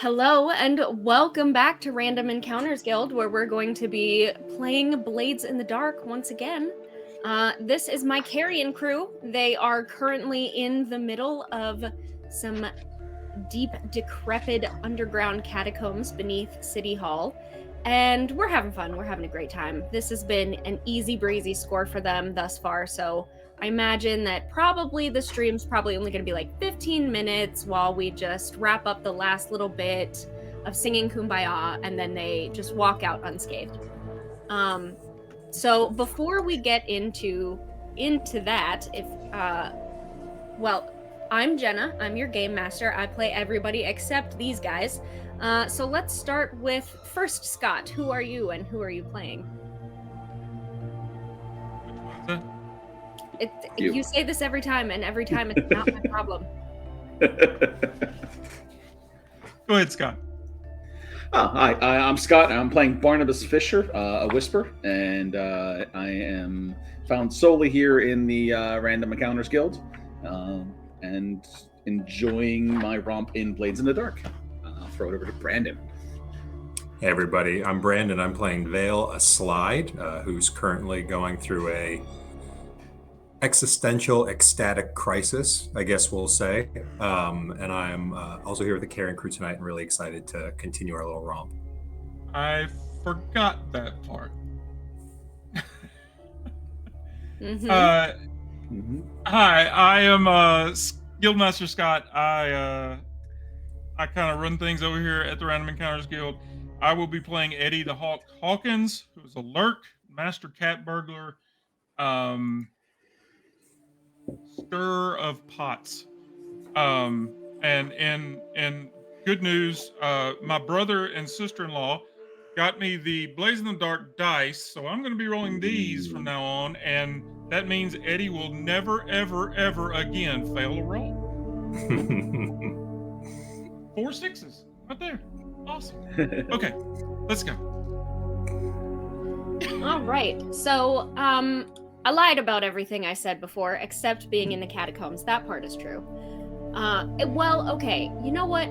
Hello and welcome back to Random Encounters Guild, where we're going to be playing Blades in the Dark once again. This is my carrion crew. They are currently in the middle of some deep, decrepit underground catacombs beneath City Hall, and we're having fun. We're having a great time. This has been an easy breezy score for them thus far, so I imagine that probably the stream's probably only going to be like 15 minutes while we just wrap up the last little bit of singing Kumbaya, and then they just walk out unscathed. So before we get into that, I'm Jenna. I'm your game master. I play everybody except these guys. So let's start with first Scott. Who are you and who are you playing? You say this every time, and every time it's not my problem. Go ahead, Scott. Hi, I'm Scott. I'm playing Barnabas Fisher, a Whisper, and I am found solely here in the Random Encounters Guild, and enjoying my romp in Blades in the Dark. I'll throw it over to Brandon. Hey everybody, I'm Brandon. I'm playing Vale, a Slide, who's currently going through a existential ecstatic crisis, I guess we'll say. And I'm also here with the carrion crew tonight and really excited to continue our little romp. I forgot that part. Hi, I am Guildmaster Scott. I kind of run things over here at the Random Encounters Guild. I will be playing Eddie the Hawk Hawkins, who's a lurk, master cat burglar, stir of pots. And in good news, my brother and sister-in-law got me the Blaze in the Dark dice, so I'm going to be rolling these from now on, and that means Eddie will never, ever, ever again fail a roll. 4 sixes, right there. Awesome. Okay, let's go. All right. So, I lied about everything I said before, except being in the catacombs. That part is true. Well, okay. You know what?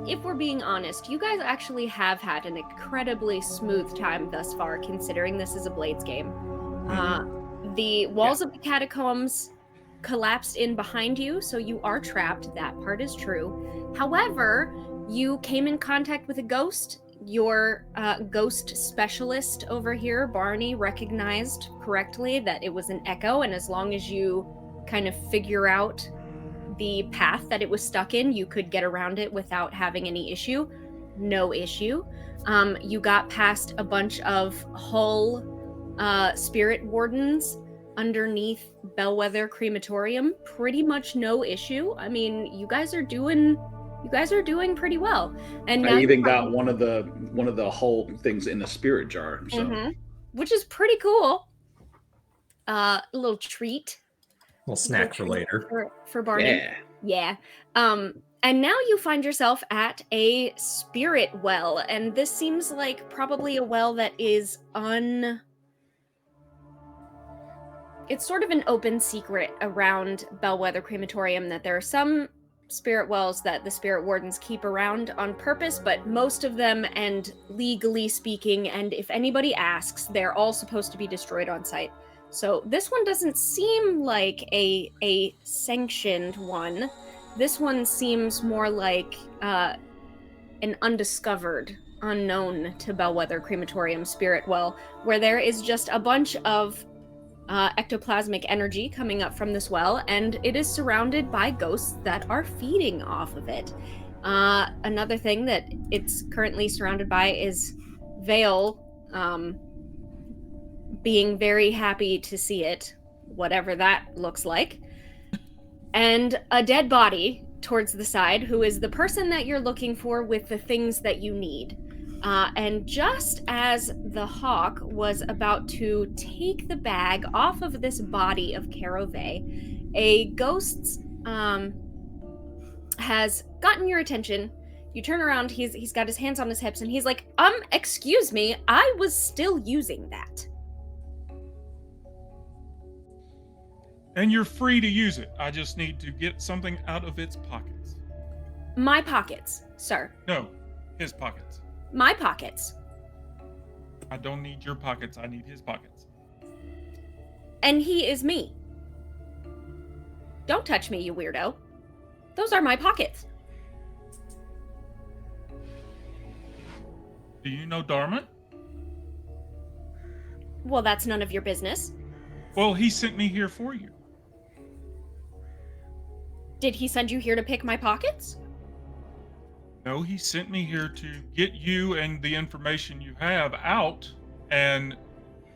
If we're being honest, you guys actually have had an incredibly smooth time thus far, considering this is a Blades game. The walls of the catacombs collapsed in behind you, so you are trapped. That part is true. However, you came in contact with a ghost. Your ghost specialist over here, Barney, recognized correctly that it was an echo, and as long as you kind of figure out the path that it was stuck in, you could get around it without having any issue. No issue. You got past a bunch of Hull spirit wardens underneath Bellwether Crematorium. Pretty much no issue. I mean, you guys are doing pretty well. And I even got one of the whole things in the spirit jar, so which is pretty cool. A little treat. Little snack for later. For Barney. Yeah. And now you find yourself at a spirit well, and this seems like probably a well that is it's sort of an open secret around Bellwether Crematorium that there are some spirit wells that the spirit wardens keep around on purpose, but most of them, and legally speaking, and if anybody asks, they're all supposed to be destroyed on site. So this one doesn't seem like a sanctioned one. This one seems more like an undiscovered, unknown to Bellwether Crematorium spirit well, where there is just a bunch of ectoplasmic energy coming up from this well, and it is surrounded by ghosts that are feeding off of it. Another thing that it's currently surrounded by is Vale being very happy to see it, whatever that looks like, and a dead body towards the side, who is the person that you're looking for with the things that you need. And just as the hawk was about to take the bag off of this body of Carove, a ghost has gotten your attention. You turn around, he's got his hands on his hips, and he's like, excuse me, I was still using that. And you're free to use it. I just need to get something out of its pockets. My pockets. sir. No, his pockets. My pockets. I don't need your pockets. I need his pockets. And he is me. Don't touch me, you weirdo. Those are my pockets. Do you know Darman? Well, that's none of your business. Well, he sent me here for you. Did he send you here to pick my pockets? No, he sent me here to get you and the information you have out, and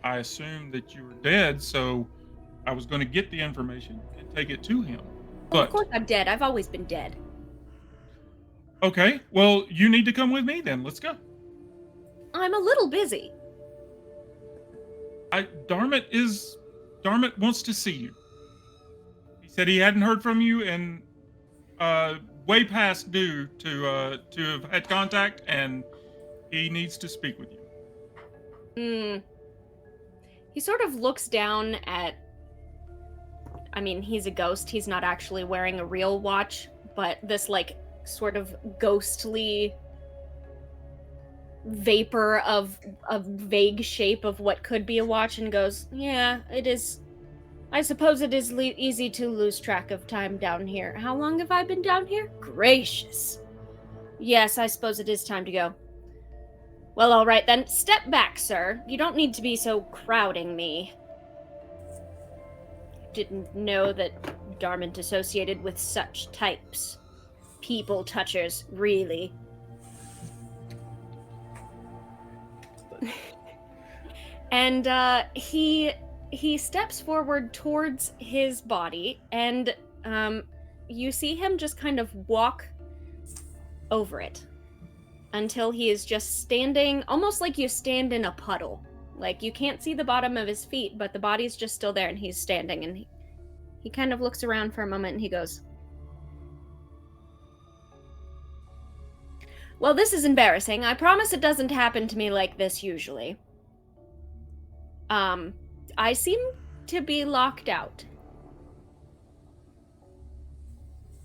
I assumed that you were dead, so I was going to get the information and take it to him. Well, But of course I'm dead. I've always been dead. okay, well, you need to come with me then. Let's go. I'm a little busy. Darmit wants to see you. He said he hadn't heard from you and way past due to have had contact, and he needs to speak with you. He sort of looks down at... I mean, he's a ghost. He's not actually wearing a real watch, but this, like, sort of ghostly vapor of a vague shape of what could be a watch, and goes, yeah, it is. I suppose it is easy to lose track of time down here. How long have I been down here? Gracious. Yes, I suppose it is time to go. Well, all right then. Step back, sir. You don't need to be so crowding me. Didn't know that Darmant associated with such types. People touchers, really. And he steps forward towards his body, and you see him just kind of walk over it until he is just standing, almost like you stand in a puddle. Like, you can't see the bottom of his feet, but the body's just still there, and he's standing, and he kind of looks around for a moment, and he goes, well, this is embarrassing. I promise it doesn't happen to me like this usually. I seem to be locked out.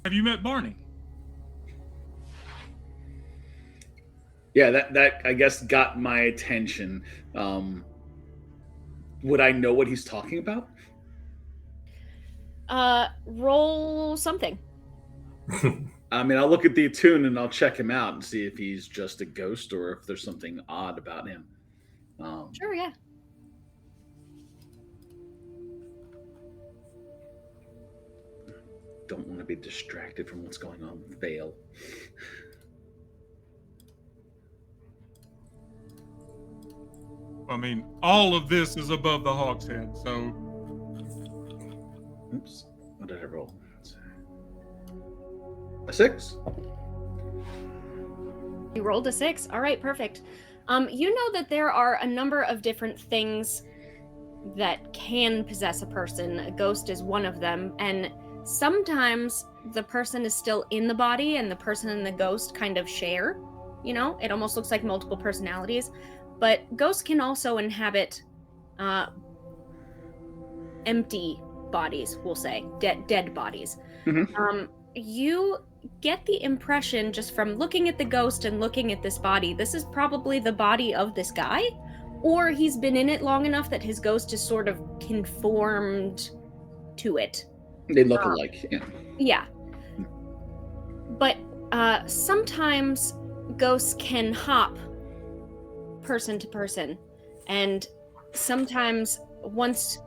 Have you met Barney? Yeah, that I guess got my attention. Would I know what he's talking about? Roll something. I mean, I'll look at the attune and I'll check him out and see if he's just a ghost or if there's something odd about him. Sure, yeah. Don't want to be distracted from what's going on with Vale. I mean, all of this is above the Hawk's Head, so... Oops. What did I roll? A 6. You rolled a 6. All right, perfect. You know that there are a number of different things that can possess a person. A ghost is one of them, and sometimes the person is still in the body and the person and the ghost kind of share. You know, it almost looks like multiple personalities. But ghosts can also inhabit empty bodies, we'll say, dead bodies. Mm-hmm. You get the impression, just from looking at the ghost and looking at this body, this is probably the body of this guy, or he's been in it long enough that his ghost is sort of conformed to it. They look alike, yeah. Yeah. But sometimes ghosts can hop person to person, and sometimes once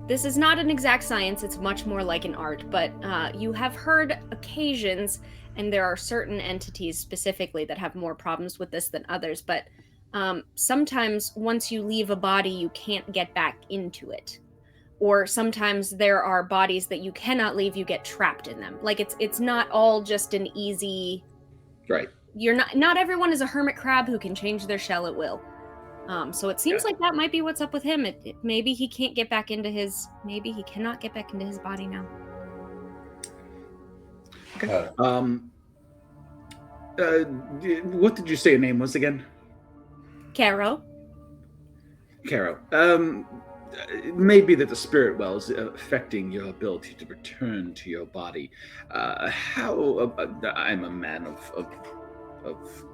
this is not an exact science, it's much more like an art, but you have heard occasions, and there are certain entities specifically that have more problems with this than others, but sometimes once you leave a body, you can't get back into it. Or sometimes there are bodies that you cannot leave, you get trapped in them. Like, it's not all just an easy... Right. You're not everyone is a hermit crab who can change their shell at will. So it seems like that might be what's up with him. Maybe he can't get back into his... Maybe he cannot get back into his body now. Okay. What did you say your name was again? Caro? Caro. it may be that the spirit well is affecting your ability to return to your body. I'm a man of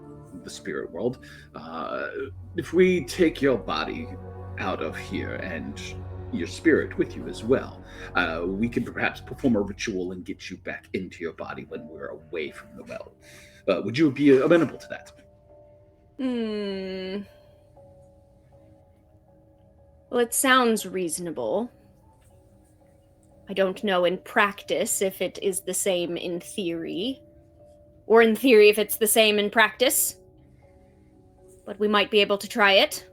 the spirit world. If we take your body out of here and your spirit with you as well, we can perhaps perform a ritual and get you back into your body when we're away from the well. Would you be amenable to that? Well, it sounds reasonable. I don't know in practice if it is the same in theory, or in theory if it's the same in practice. But we might be able to try it.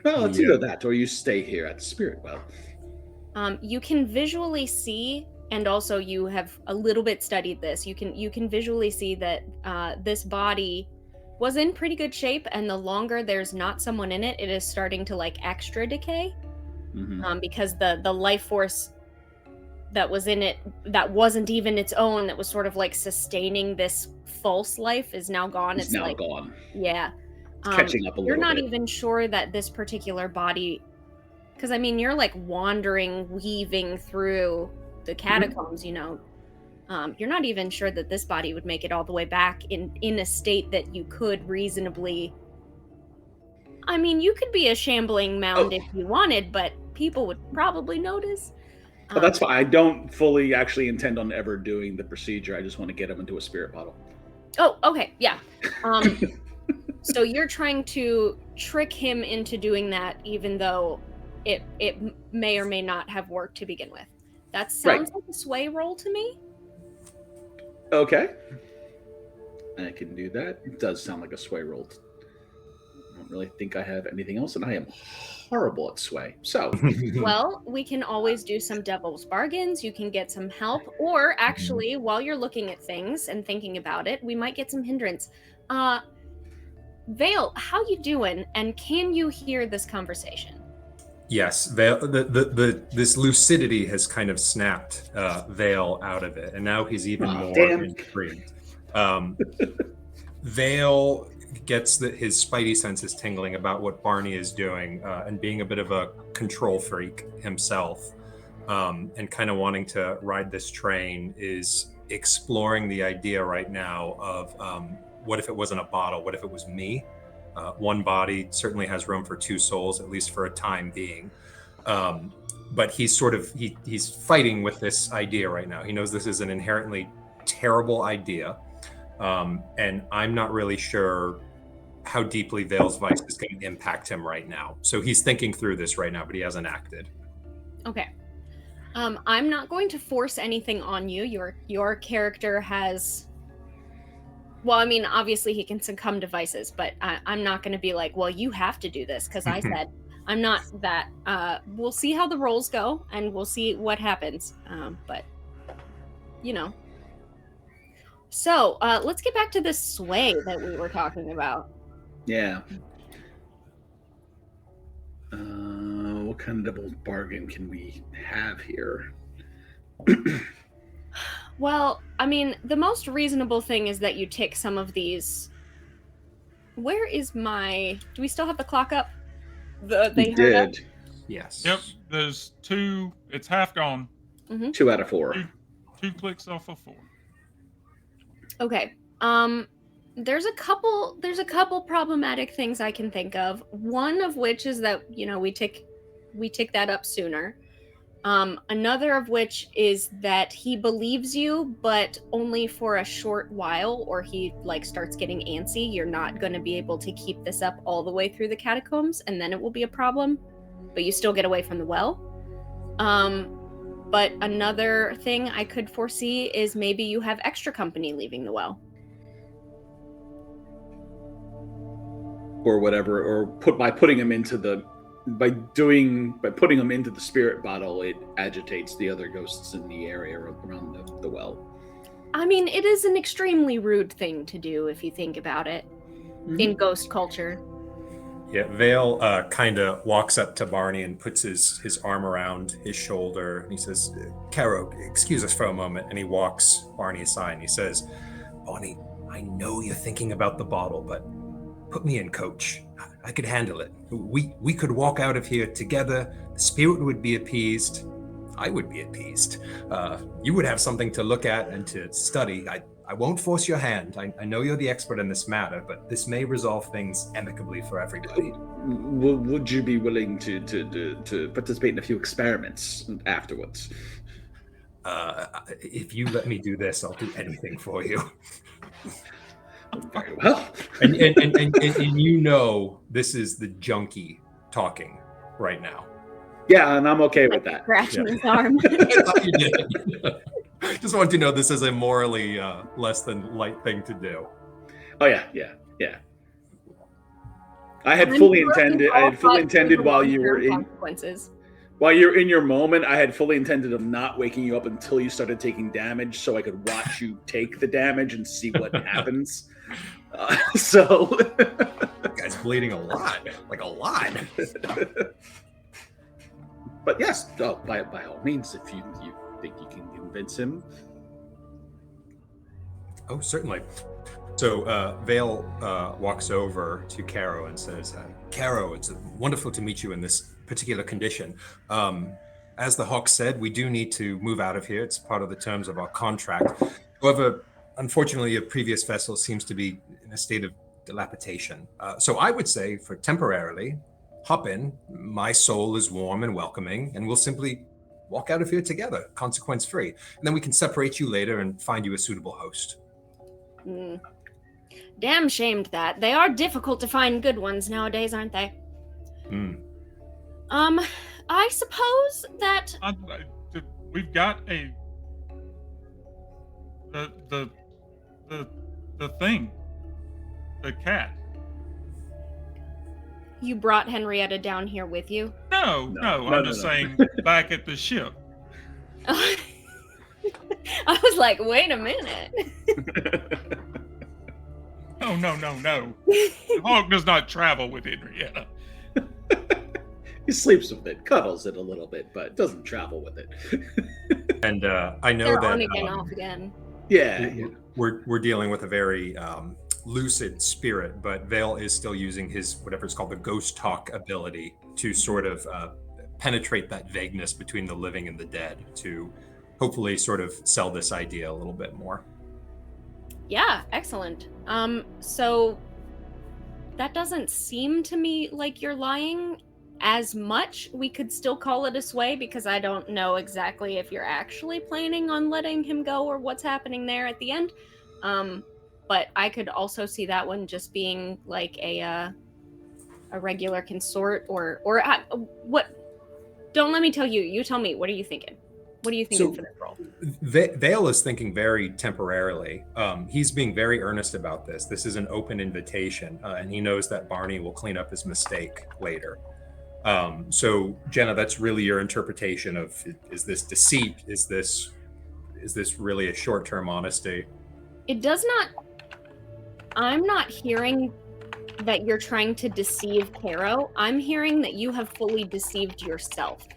Well, it's either that or you stay here at the spirit well. You can visually see, and also you have a little bit studied this. You can visually see that this body was in pretty good shape, and the longer there's not someone in it, it is starting to like extra decay. Because the life force that was in it, that wasn't even its own, that was sort of like sustaining this false life, is now gone. It's now gone. Yeah. It's catching up a little bit. You're not even sure that this particular body, because I mean, you're like wandering, weaving through the catacombs, you know. You're not even sure that this body would make it all the way back in a state that you could reasonably. I mean, you could be a shambling mound if you wanted, but people would probably notice. But that's fine. I don't fully actually intend on ever doing the procedure. I just want to get him into a spirit bottle. Oh, okay, yeah. So you're trying to trick him into doing that, even though it may or may not have worked to begin with. That sounds like a sway roll to me. Okay. I can do that. It does sound like a sway roll. I don't really think I have anything else, and I am horrible at sway. So, well, we can always do some devil's bargains. You can get some help, or actually, while you're looking at things and thinking about it, we might get some hindrance. Vale, how you doing? And can you hear this conversation? Yes, Vale. This lucidity has kind of snapped Vale out of it, and now he's even more intrigued. Vale gets his spidey senses tingling about what Barney is doing, and being a bit of a control freak himself, and kind of wanting to ride this train, is exploring the idea right now of what if it wasn't a bottle? What if it was me? One body certainly has room for two souls, at least for a time being. But he's he's fighting with this idea right now. He knows this is an inherently terrible idea. And I'm not really sure how deeply Vale's vice is going to impact him right now. So he's thinking through this right now, but he hasn't acted. Okay. I'm not going to force anything on you. Your character has... Well, I mean, obviously he can succumb to vices, but I'm not going to be like, well, you have to do this, because I said I'm not that. We'll see how the rolls go, and we'll see what happens. But, you know. So, let's get back to this sway that we were talking about. Yeah. What kind of double bargain can we have here? Well, I mean, the most reasonable thing is that you tick some of these. Where is my... Do we still have the clock up? We did. Yes. Yep. There's 2. It's half gone. 2 out of 4. 2 clicks off of 4. Okay. There's a couple problematic things I can think of. One of which is that, you know, we tick that up sooner. Another of which is that he believes you, but only for a short while, or he like starts getting antsy. You're not going to be able to keep this up all the way through the catacombs, and then it will be a problem, but you still get away from the well. But another thing I could foresee is maybe you have extra company leaving the well. Or whatever, or by putting him into the spirit bottle, it agitates the other ghosts in the area around the well. I mean, it is an extremely rude thing to do if you think about it, in ghost culture. Yeah, Vale kind of walks up to Barney and puts his arm around his shoulder, and he says, "Caro, excuse us for a moment." And he walks Barney aside and he says, "Barney, I know you're thinking about the bottle, but put me in, coach. I could handle it. We could walk out of here together. The spirit would be appeased. I would be appeased. You would have something to look at and to study. I won't force your hand. I know you're the expert in this matter, but this may resolve things amicably for everybody. Would you be willing to participate in a few experiments afterwards? If you let me do this, I'll do anything for you. Very well. And you know this is the junkie talking right now. Yeah, and I'm okay with that. Scratching his arm. I thought you did. Just want to know this is a morally less than light thing to do. Oh yeah. I had fully intended while you were in consequences. While you're in your moment, I had fully intended of not waking you up until you started taking damage, so I could watch you take the damage and see what happens. That guy's bleeding a lot, like a lot. But yes, by all means, if you think you can convince him. Oh, certainly. So Vale walks over to Caro and says, Caro, it's wonderful to meet you in this particular condition. As the Hawk said, we do need to move out of here. It's part of the terms of our contract. However, unfortunately, a previous vessel seems to be in a state of dilapidation. So I would say, for temporarily, hop in. My soul is warm and welcoming, and we'll simply walk out of here together, consequence-free. And then we can separate you later and find you a suitable host. Damn shamed that. They are difficult to find good ones nowadays, aren't they? I suppose that we've got the thing, the cat. You brought Henrietta down here with you? No, I'm just saying back at the ship. I was like, wait a minute. No. The Hawk does not travel with Henrietta. He sleeps with it, cuddles it a little bit, but doesn't travel with it. And I know They're that on again, off again. Yeah. We're dealing with a very lucid spirit, but Vale is still using his whatever is called the ghost talk ability to sort of penetrate that vagueness between the living and the dead to hopefully sort of sell this idea a little bit more. Yeah, excellent. So that doesn't seem to me like you're lying as much. We could still call it a sway because I don't know exactly if you're actually planning on letting him go or what's happening there at the end. But I could also see that one just being like a regular consort or what? Don't let me tell you. You tell me. What are you thinking? What are you thinking for this role? Vale is thinking very temporarily. He's being very earnest about this. This is an open invitation, and he knows that Barney will clean up his mistake later. So, Jenna, that's really your interpretation of: is this deceit? Is this really a short-term honesty? It does not. I'm not hearing that you're trying to deceive Caro. I'm hearing that you have fully deceived yourself.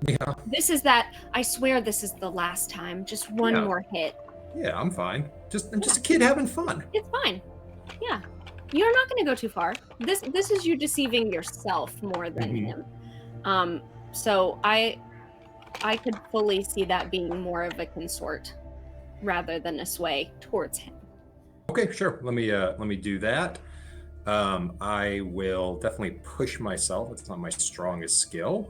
Yeah. This is that. I swear this is the last time. Just one more hit. Yeah, I'm fine. I'm just a kid having fun. It's fine. Yeah. You're not going to go too far. This is you deceiving yourself more than him. So I could fully see that being more of a consort rather than a sway towards him. Okay, sure. Let me do that. I will definitely push myself. It's not my strongest skill.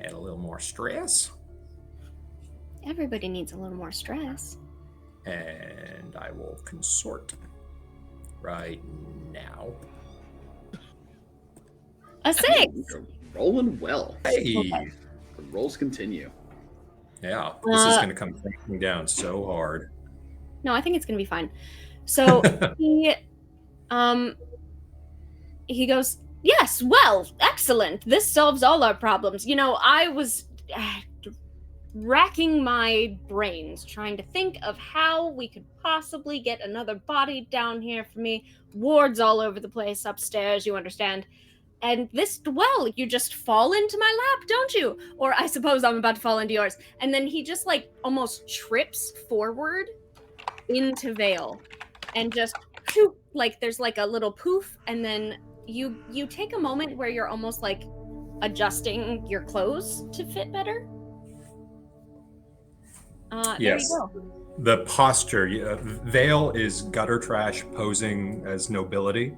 Add a little more stress. Everybody needs a little more stress. And I will consort right now. A 6! You're rolling well. Hey! Okay. The rolls continue. Yeah, this is going to come crashing down so hard. No, I think it's going to be fine. So he goes, yes, well, excellent. This solves all our problems. You know, I was racking my brains trying to think of how we could possibly get another body down here for me. Wards all over the place upstairs, you understand. And this, well, you just fall into my lap, don't you? Or I suppose I'm about to fall into yours. And then he just like almost trips forward into Vale, and just poof, like there's like a little poof, and then you take a moment where you're almost like adjusting your clothes to fit better. Yes. There you go. The posture, Vale is gutter trash posing as nobility,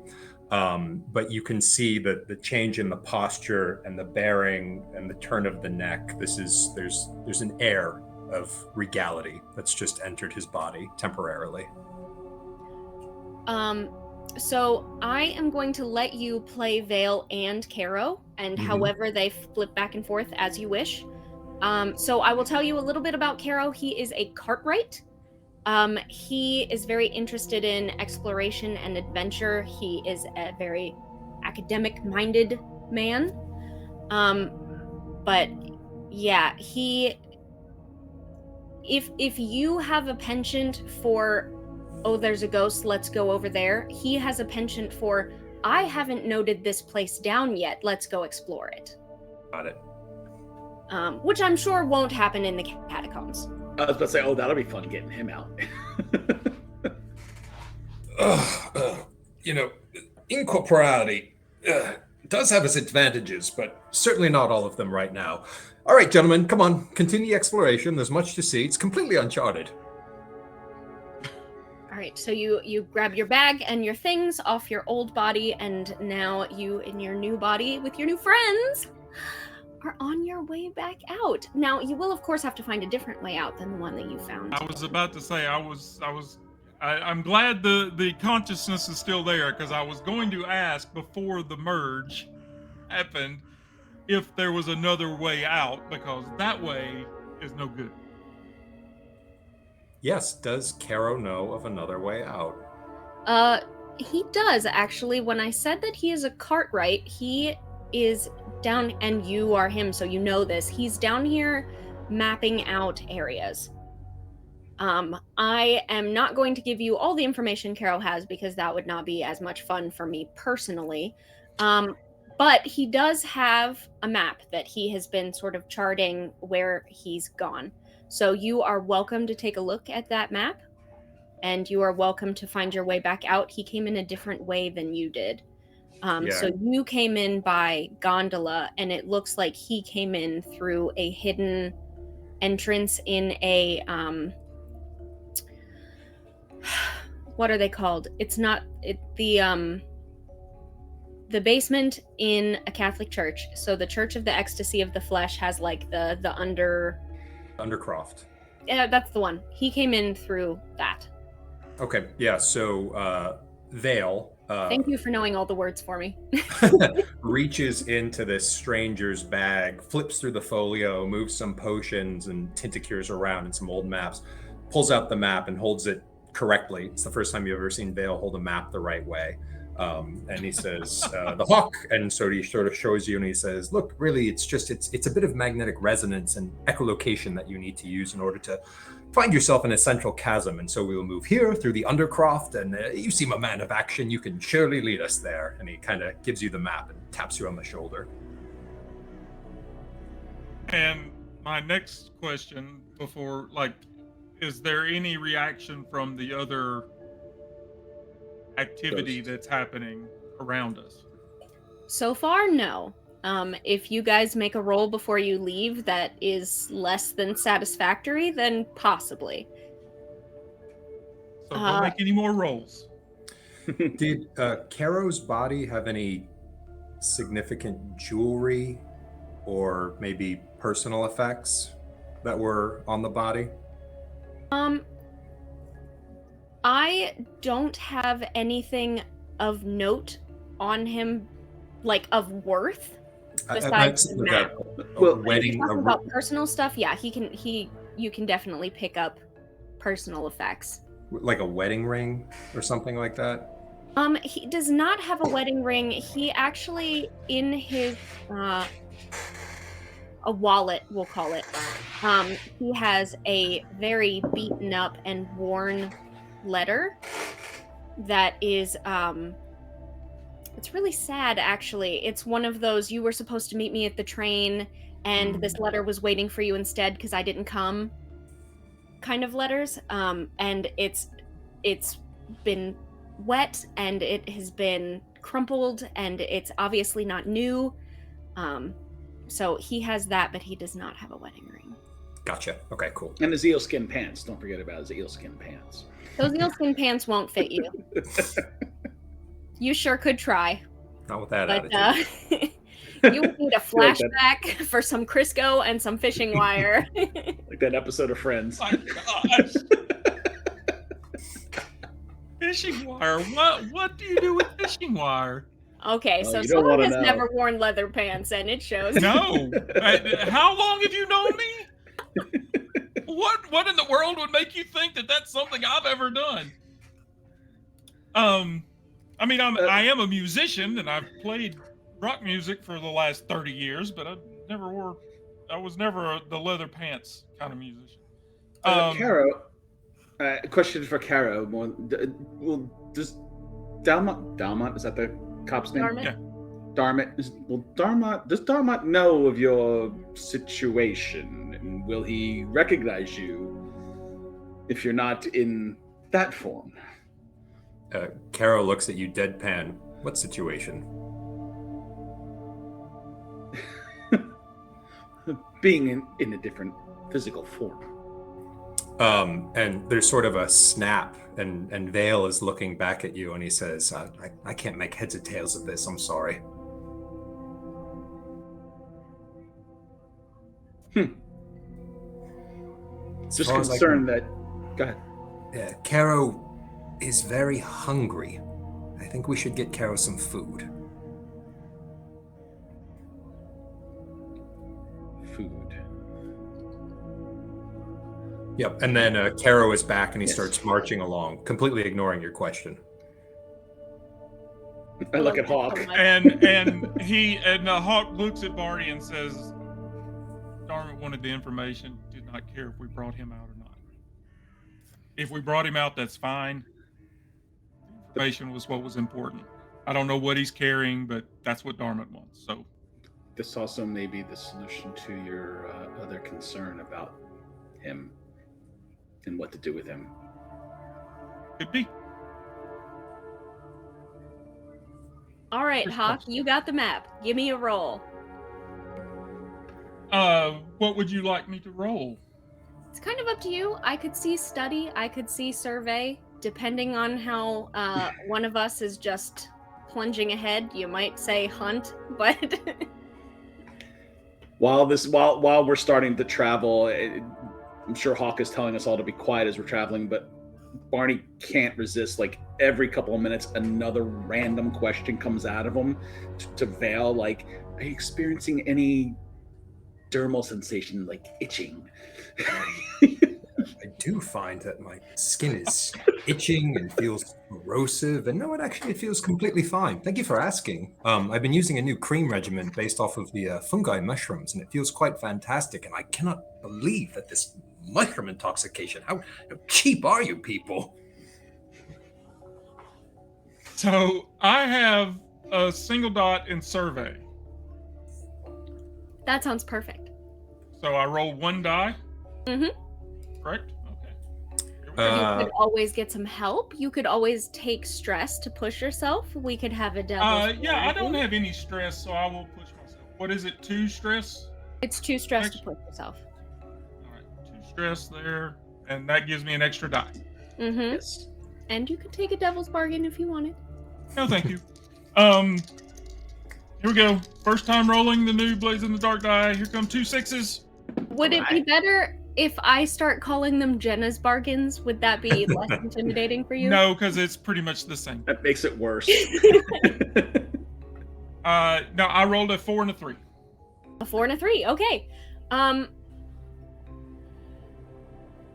but you can see the change in the posture and the bearing and the turn of the neck. There's an air of regality that's just entered his body temporarily. So I am going to let you play Vale and Caro, and however they flip back and forth as you wish. So I will tell you a little bit about Caro. He is a cartwright. He is very interested in exploration and adventure. He is a very academic-minded man. But yeah, if you have a penchant for, oh, there's a ghost, let's go over there, he has a penchant for, I haven't noted this place down yet, let's go explore it. Got it. Which I'm sure won't happen in the catacombs. I was about to say, oh, that'll be fun getting him out. Incorporeality does have its advantages, but certainly not all of them right now. All right, gentlemen, come on, continue exploration. There's much to see. It's completely uncharted. All right, so you grab your bag and your things off your old body, and now you, in your new body with your new friends, are on your way back out. Now, you will, of course, have to find a different way out than the one that you found. I was about to say, I'm glad the consciousness is still there, because I was going to ask before the merge happened if there was another way out, because that way is no good. Yes, does Caro know of another way out? He does, actually. When I said that he is a cartwright, he is down, and you are him, so you know this. He's down here mapping out areas. I am not going to give you all the information Caro has, because that would not be as much fun for me personally. But he does have a map that he has been sort of charting where he's gone. So you are welcome to take a look at that map, and you are welcome to find your way back out. He came in a different way than you did. So you came in by gondola, and it looks like he came in through a hidden entrance in a what are they called? It's not the basement in a Catholic church. So the Church of the Ecstasy of the Flesh has like the Undercroft. Yeah, that's the one. He came in through that. Okay, yeah. So Vale. Thank you for knowing all the words for me. Reaches into this stranger's bag, flips through the folio, moves some potions and tinticures around and some old maps, pulls out the map and holds it correctly. It's the first time you've ever seen Vale hold a map the right way. And he says, the hawk. And so he sort of shows you and he says, look, really, it's a bit of magnetic resonance and echolocation that you need to use in order to find yourself in a central chasm. And so we will move here through the Undercroft, and you seem a man of action. You can surely lead us there. And he kind of gives you the map and taps you on the shoulder. And my next question before, is there any reaction from the other activity that's happening around us? So far, no. If you guys make a roll before you leave that is less than satisfactory, then possibly. So don't make any more rolls. Did Caro's body have any significant jewelry or maybe personal effects that were on the body? I don't have anything of note on him, like of worth, besides the map. Wedding. About personal stuff, yeah, you can definitely pick up personal effects. Like a wedding ring or something like that? He does not have a wedding ring. He actually, in his a wallet, we'll call it, he has a very beaten up and worn letter that is it's really sad, actually. It's one of those, you were supposed to meet me at the train and this letter was waiting for you instead because I didn't come kind of letters. And it's it's been wet and it has been crumpled and it's obviously not new. So he has that, but he does not have a wedding ring. Gotcha. Okay, cool. And his eelskin pants. Don't forget about his eelskin pants. Those eelskin pants won't fit you. You sure could try, Not with that but attitude. you would need a feel like that- flashback for some Crisco and some fishing wire. Like that episode of Friends. My gosh. Fishing wire. What do you do with fishing wire? Okay, Oh, so you don't someone wanna has know. never worn leather pants, and it shows. No. How long have you known me? What in the world would make you think that that's something I've ever done? I mean, I am a musician and I've played rock music for the last 30 years, but I was never the leather pants kind of musician. Caro, a question for Caro. Well, does Dalmont, is that the cop's name? Darmot? Yeah. Does Darmot know of your situation? And will he recognize you if you're not in that form? Caro looks at you deadpan. What situation? Being in a different physical form. And there's sort of a snap, and Vale is looking back at you, and he says, I can't make heads or tails of this. I'm sorry. Just far as I concerned that. Go ahead. Yeah, Caro is very hungry. I think we should get Caro some food. Food. Yep, and then Caro is back, and he Yes. starts marching along, completely ignoring your question. I look at Hawk. And Hawk looks at Barney and says, Darmot wanted the information, did not care if we brought him out or not. If we brought him out, that's fine. The information was what was important. I don't know what he's carrying, but that's what Darmot wants. So This also may be the solution to your other concern about him and what to do with him. could be. All right, Hawk, you got the map. Give me a roll. What would you like me to roll? It's kind of up to you. I could see study, I could see survey. Depending on how one of us is just plunging ahead, you might say hunt, but While we're starting to travel, I'm sure Hawk is telling us all to be quiet as we're traveling, but Barney can't resist. Like every couple of minutes, another random question comes out of him to Vale. Like, are you experiencing any dermal sensation, like itching? I do find that my skin is itching and feels corrosive, and no, it feels completely fine. Thank you for asking. I've been using a new cream regimen based off of the fungi mushrooms, and it feels quite fantastic, and I cannot believe that this mushroom intoxication. How cheap are you people? So I have a single dot in survey. that sounds perfect. So I roll one die. Mhm. Correct? Okay. Here we go. You could always get some help. You could always take stress to push yourself. We could have a devil. Yeah, I don't have any stress, so I will push myself. What is it? 2 stress? It's too stressed to push yourself. All right, 2 stress there, and that gives me an extra die. Mm-hmm. Yes. And you could take a devil's bargain if you wanted. No, thank you. Here we go. First time rolling the new Blaze in the Dark die. Here come 2 6s. Would it be better if I start calling them Jenna's bargains? Would that be less intimidating for you? No, because it's pretty much the same. That makes it worse. No, I rolled a 4 and a 3. A 4 and a 3. Okay.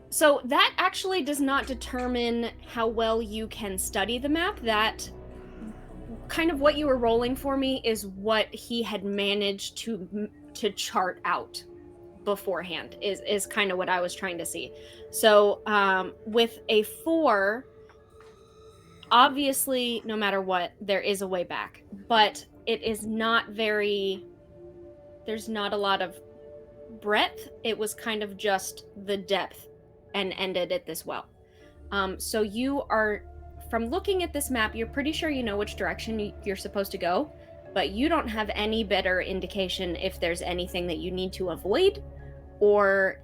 So that actually does not determine how well you can study the map. That kind of what you were rolling for me is what he had managed to chart out beforehand is kind of what I was trying to see. So with a 4, obviously no matter what, there is a way back, but it is not very, there's not a lot of breadth. It was kind of just the depth and ended at this well. So you are, from looking at this map, you're pretty sure you know which direction you're supposed to go, but you don't have any better indication if there's anything that you need to avoid, or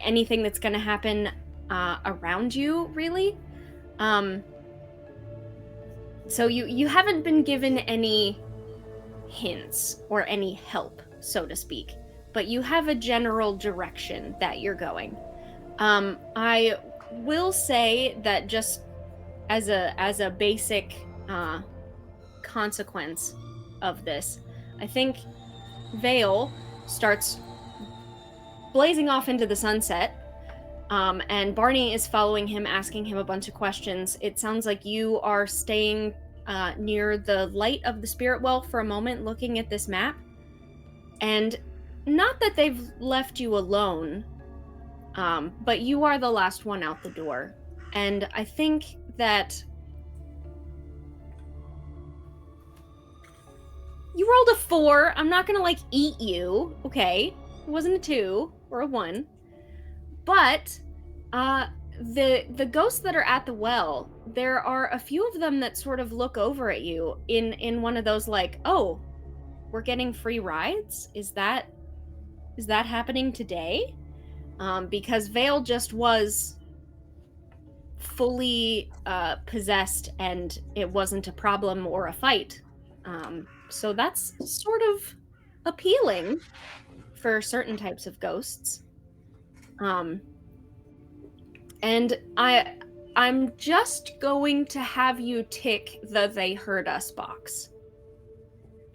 anything that's going to happen around you, really. So you haven't been given any hints or any help, so to speak, but you have a general direction that you're going. I will say that just as a basic consequence of this, I think Vale starts blazing off into the sunset, and Barney is following him, asking him a bunch of questions. It sounds like you are staying near the light of the spirit well for a moment, looking at this map. And not that they've left you alone, but you are the last one out the door. And I think that you rolled a 4. I'm not gonna eat you, okay? It wasn't a 2 or a 1. But the ghosts that are at the well, there are a few of them that sort of look over at you in one of those oh, we're getting free rides? Is that happening today? Because Vale just was fully possessed and it wasn't a problem or a fight. So that's sort of appealing for certain types of ghosts. And I'm just going to have you tick the "they heard us" box.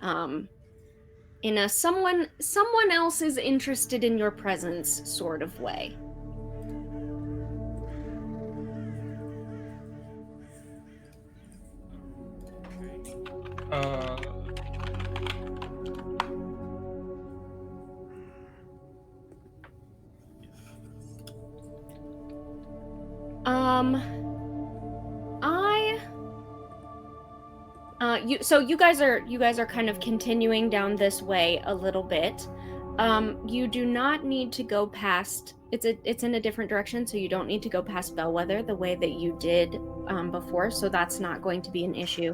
In a someone else is interested in your presence sort of way. You guys are kind of continuing down this way a little bit. You do not need to go past. It's in a different direction, so you don't need to go past Bellwether the way that you did before. So that's not going to be an issue.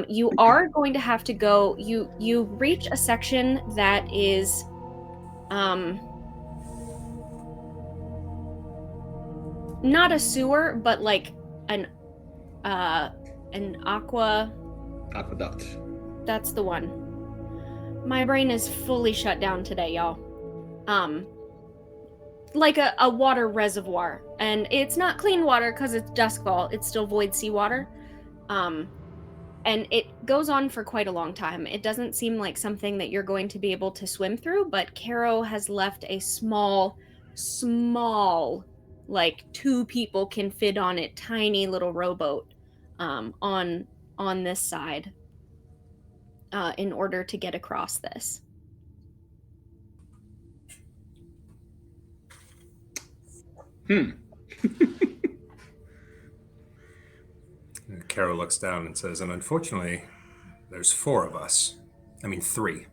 You are going to have to go. You reach a section that is not a sewer, but an aqueduct. That's the one. My brain is fully shut down today, y'all. Like a water reservoir, and it's not clean water because it's Duskfall. It's still void seawater. And it goes on for quite a long time. It doesn't seem like something that you're going to be able to swim through, but Caro has left a small, 2 people can fit on it, tiny little rowboat on this side in order to get across this. Caro looks down and says, and unfortunately, there's 4 of us. I mean, 3.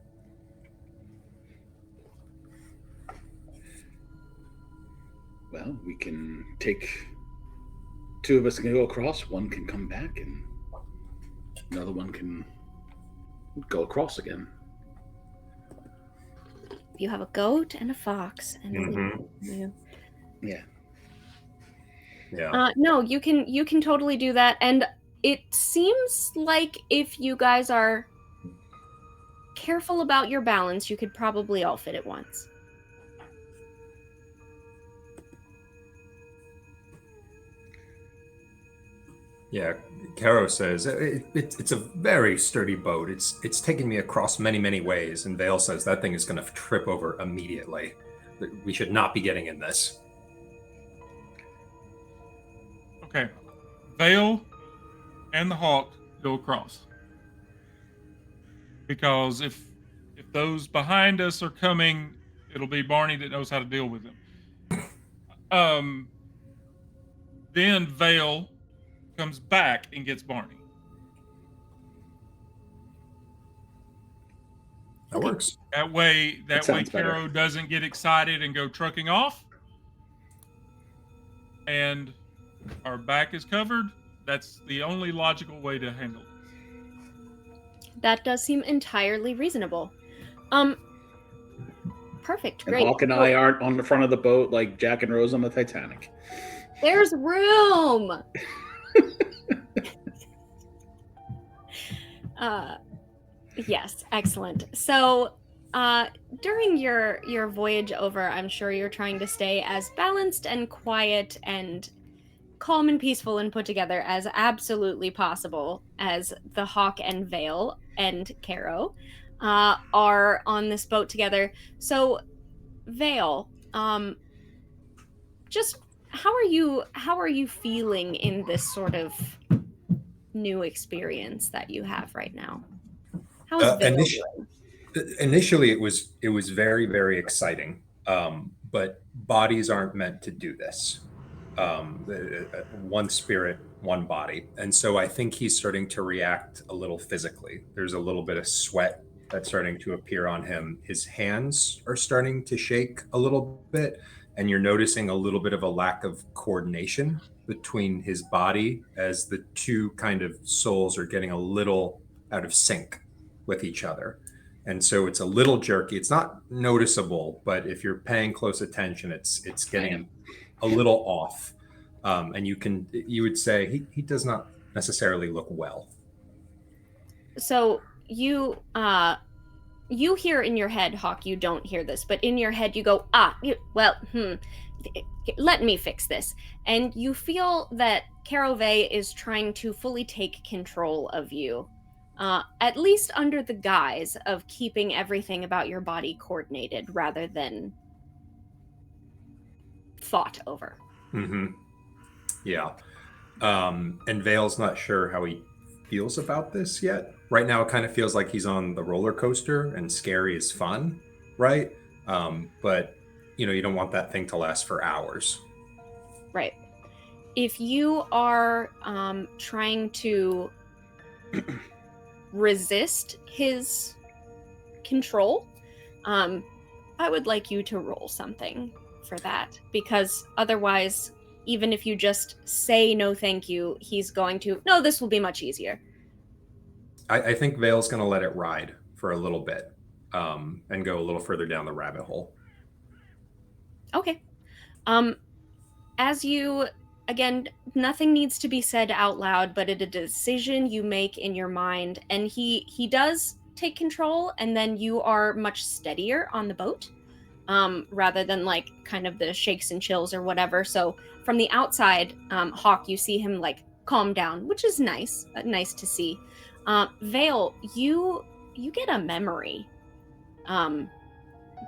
Well, we can take 2 of us can go across, 1 can come back, and another one can go across again. You have a goat and a fox, and Yeah. no, you can totally do that, and it seems like if you guys are careful about your balance, you could probably all fit at once. Yeah, Caro says it's a very sturdy boat. It's taken me across many ways, and Vale says that thing is going to trip over immediately. We should not be getting in this. Okay, Vale and the Hawk go across, because if those behind us are coming, it'll be Barney that knows how to deal with them. Then Vale comes back and gets Barney. That works. That way That sounds Caro better. doesn't get excited and go trucking off. and our back is covered, that's the only logical way to handle it. That does seem entirely reasonable. Perfect, And great. Hawk and So I aren't on the front of the boat like Jack and Rose on the Titanic. there's room. Yes, excellent. So, during your voyage over, I'm sure you're trying to stay as balanced and quiet and calm and peaceful and put together as absolutely possible as the Hawk and Vale and Caro are on this boat together. So, Vale, just how are you feeling in this sort of new experience that you have right now? How's Vale doing? Initially, it was very, very exciting. But bodies aren't meant to do this. One spirit, one body, and so I think he's starting to react a little physically. There's a little bit of sweat that's starting to appear on him. His hands are starting to shake a little bit, and you're noticing a little bit of a lack of coordination between his body as the two kind of souls are getting a little out of sync with each other. And so it's a little jerky. It's not noticeable, but if you're paying close attention, it's getting a little off. And you would say he does not necessarily look well. So you hear in your head, Hawk, you don't hear this, but in your head you go, let me fix this. And you feel that Carove is trying to fully take control of you. At least under the guise of keeping everything about your body coordinated rather than thought over. Mm-hmm. Yeah. And Vale's not sure how he feels about this yet. Right now, it kind of feels like he's on the roller coaster and scary is fun, right? But, you don't want that thing to last for hours. Right. If you are trying to resist his control, I would like you to roll something for that, because otherwise, even if you just say no thank you, he's going to, no, this will be much easier. I think Vale's going to let it ride for a little bit and go a little further down the rabbit hole. Okay. As you, again, nothing needs to be said out loud, but it's a decision you make in your mind, and he does take control, and then you are much steadier on the boat, rather than like kind of the shakes and chills or whatever. So from the outside, Hawk, you see him like calm down, which is nice to see. Vale, you get a memory.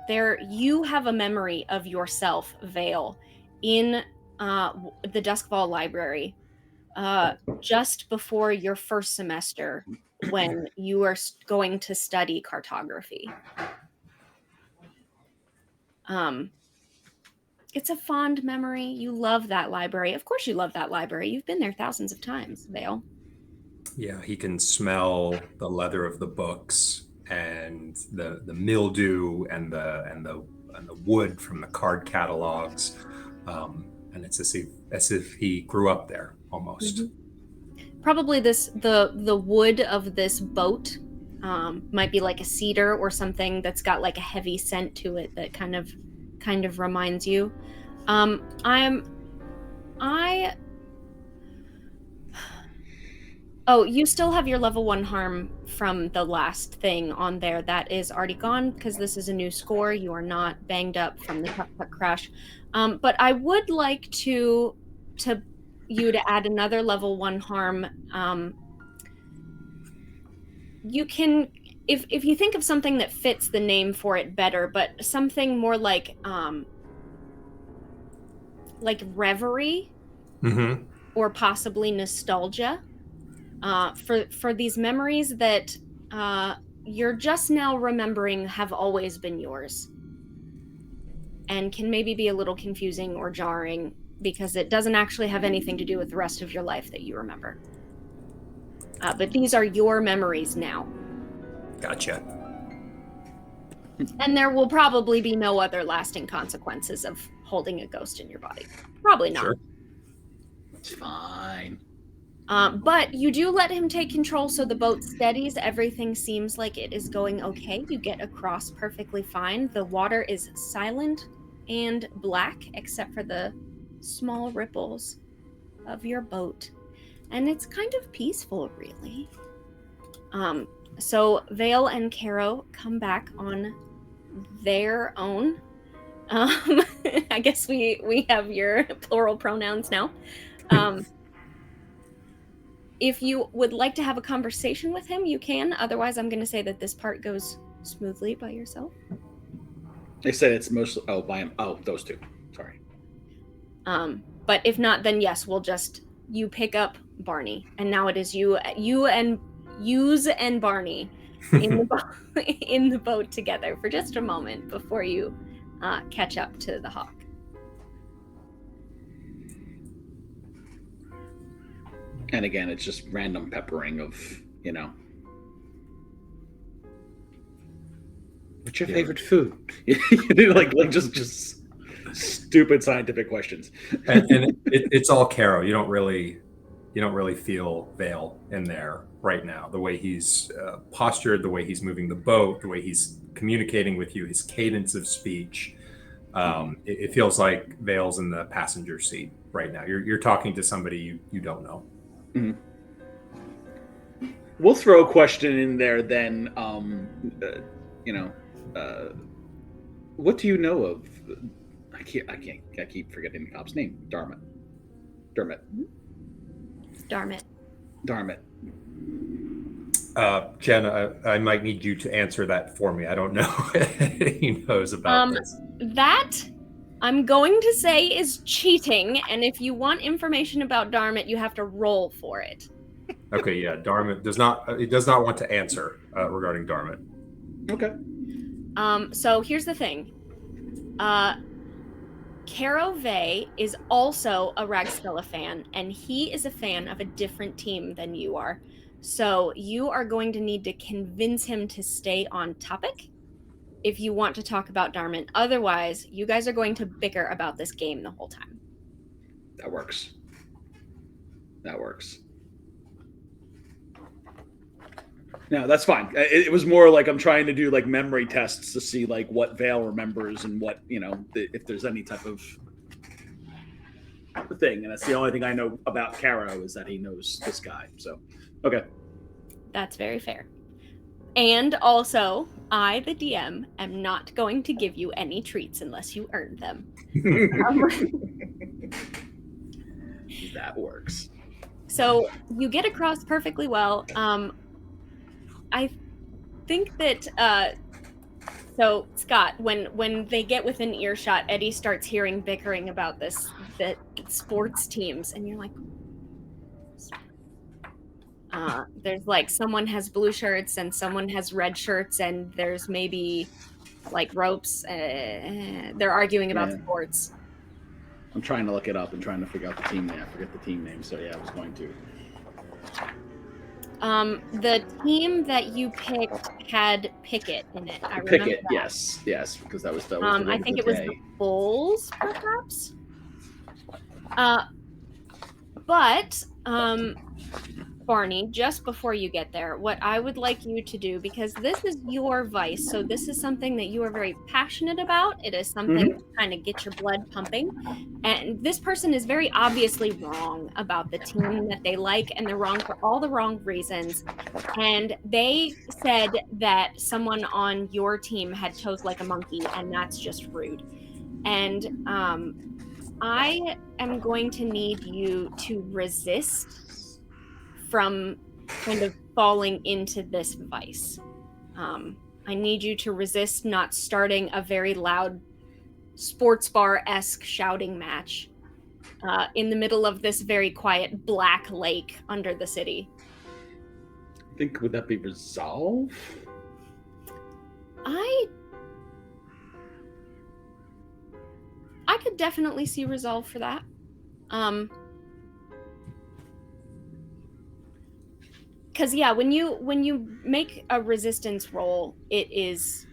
You have a memory of yourself, Vale, in the Duskfall Library, just before your first semester, when you are going to study cartography. It's a fond memory. You love that library. Of course you love that library. You've been there thousands of times, Vale. Yeah, he can smell the leather of the books and the mildew and the wood from the card catalogs. And it's as if he grew up there almost. Mm-hmm. Probably the wood of this boat might be like a cedar or something that's got like a heavy scent to it that kind of reminds you. Oh, you still have your level 1 harm from the last thing on there. That is already gone because this is a new score. You are not banged up from the tuk-tuk crash. But I would like you to add another level 1 harm. You can, if you think of something that fits the name for it better, but something more like reverie, mm-hmm. or possibly nostalgia. For these memories that you're just now remembering have always been yours, and can maybe be a little confusing or jarring because it doesn't actually have anything to do with the rest of your life that you remember. But these are your memories now. Gotcha. And there will probably be no other lasting consequences of holding a ghost in your body. Probably not. Sure. It's fine. But you do let him take control, so the boat steadies. Everything seems like it is going okay. You get across perfectly fine. The water is silent and black, except for the small ripples of your boat. And it's kind of peaceful, really. So Vale and Caro come back on their own. I guess we have your plural pronouns now. If you would like to have a conversation with him, you can. Otherwise, I'm going to say that this part goes smoothly by yourself. They said it's mostly by him. Oh, those two. Sorry. But if not, then yes, you pick up Barney, and now it is you and Barney in the boat together for just a moment before you catch up to the Hawk. And again, it's just random peppering of, what's your favorite food? like just stupid scientific questions. and it's all Caro. You don't really feel Vale in there right now. The way he's postured, the way he's moving the boat, the way he's communicating with you, his cadence of speech. It feels like Vale's in the passenger seat right now. You're talking to somebody you don't know. Mm-hmm. We'll throw a question in there then. What do you know of? I keep forgetting the cop's name. Dermot. Jen, I might need you to answer that for me. I don't know if he knows about this. That I'm going to say is cheating, and if you want information about Darmit, you have to roll for it. Okay, yeah, Darmit does not want to answer regarding Darmit. Okay. So here's the thing. Caro Vey is also a Ragstella fan, and he is a fan of a different team than you are. So you are going to need to convince him to stay on topic if you want to talk about Darmit. Otherwise, you guys are going to bicker about this game the whole time. That works. No, that's fine. It was more like I'm trying to do like memory tests to see like what Vale remembers and what, if there's any type of thing. And that's the only thing I know about Caro is that he knows this guy. So, okay. That's very fair. And also, I, the DM, am not going to give you any treats unless you earn them. That works. So you get across perfectly well. I think that so Scott, when they get within earshot, Eddie starts hearing bickering about the sports teams, and you're like, there's like someone has blue shirts and someone has red shirts, and there's maybe like ropes. They're arguing about sports. I'm trying to look it up and trying to figure out the team name. I forget the team name, so yeah, I was going to. The team that you picked had Pickett in it. I remember Pickett, that. yes, because that was the. I think it was the Bulls, perhaps. But Barney, just before you get there, what I would like you to do, because this is your vice, so this is something that you are very passionate about. It is something to kind of get your blood pumping. And this person is very obviously wrong about the team that they like, and they're wrong for all the wrong reasons. And they said that someone on your team had toes like a monkey, and that's just rude. And I am going to need you to resist from kind of falling into this vice. I need you to resist not starting a very loud sports bar-esque shouting match in the middle of this very quiet black lake under the city. I think, would that be resolve? I could definitely see resolve for that. Because yeah, when you make a resistance roll, it is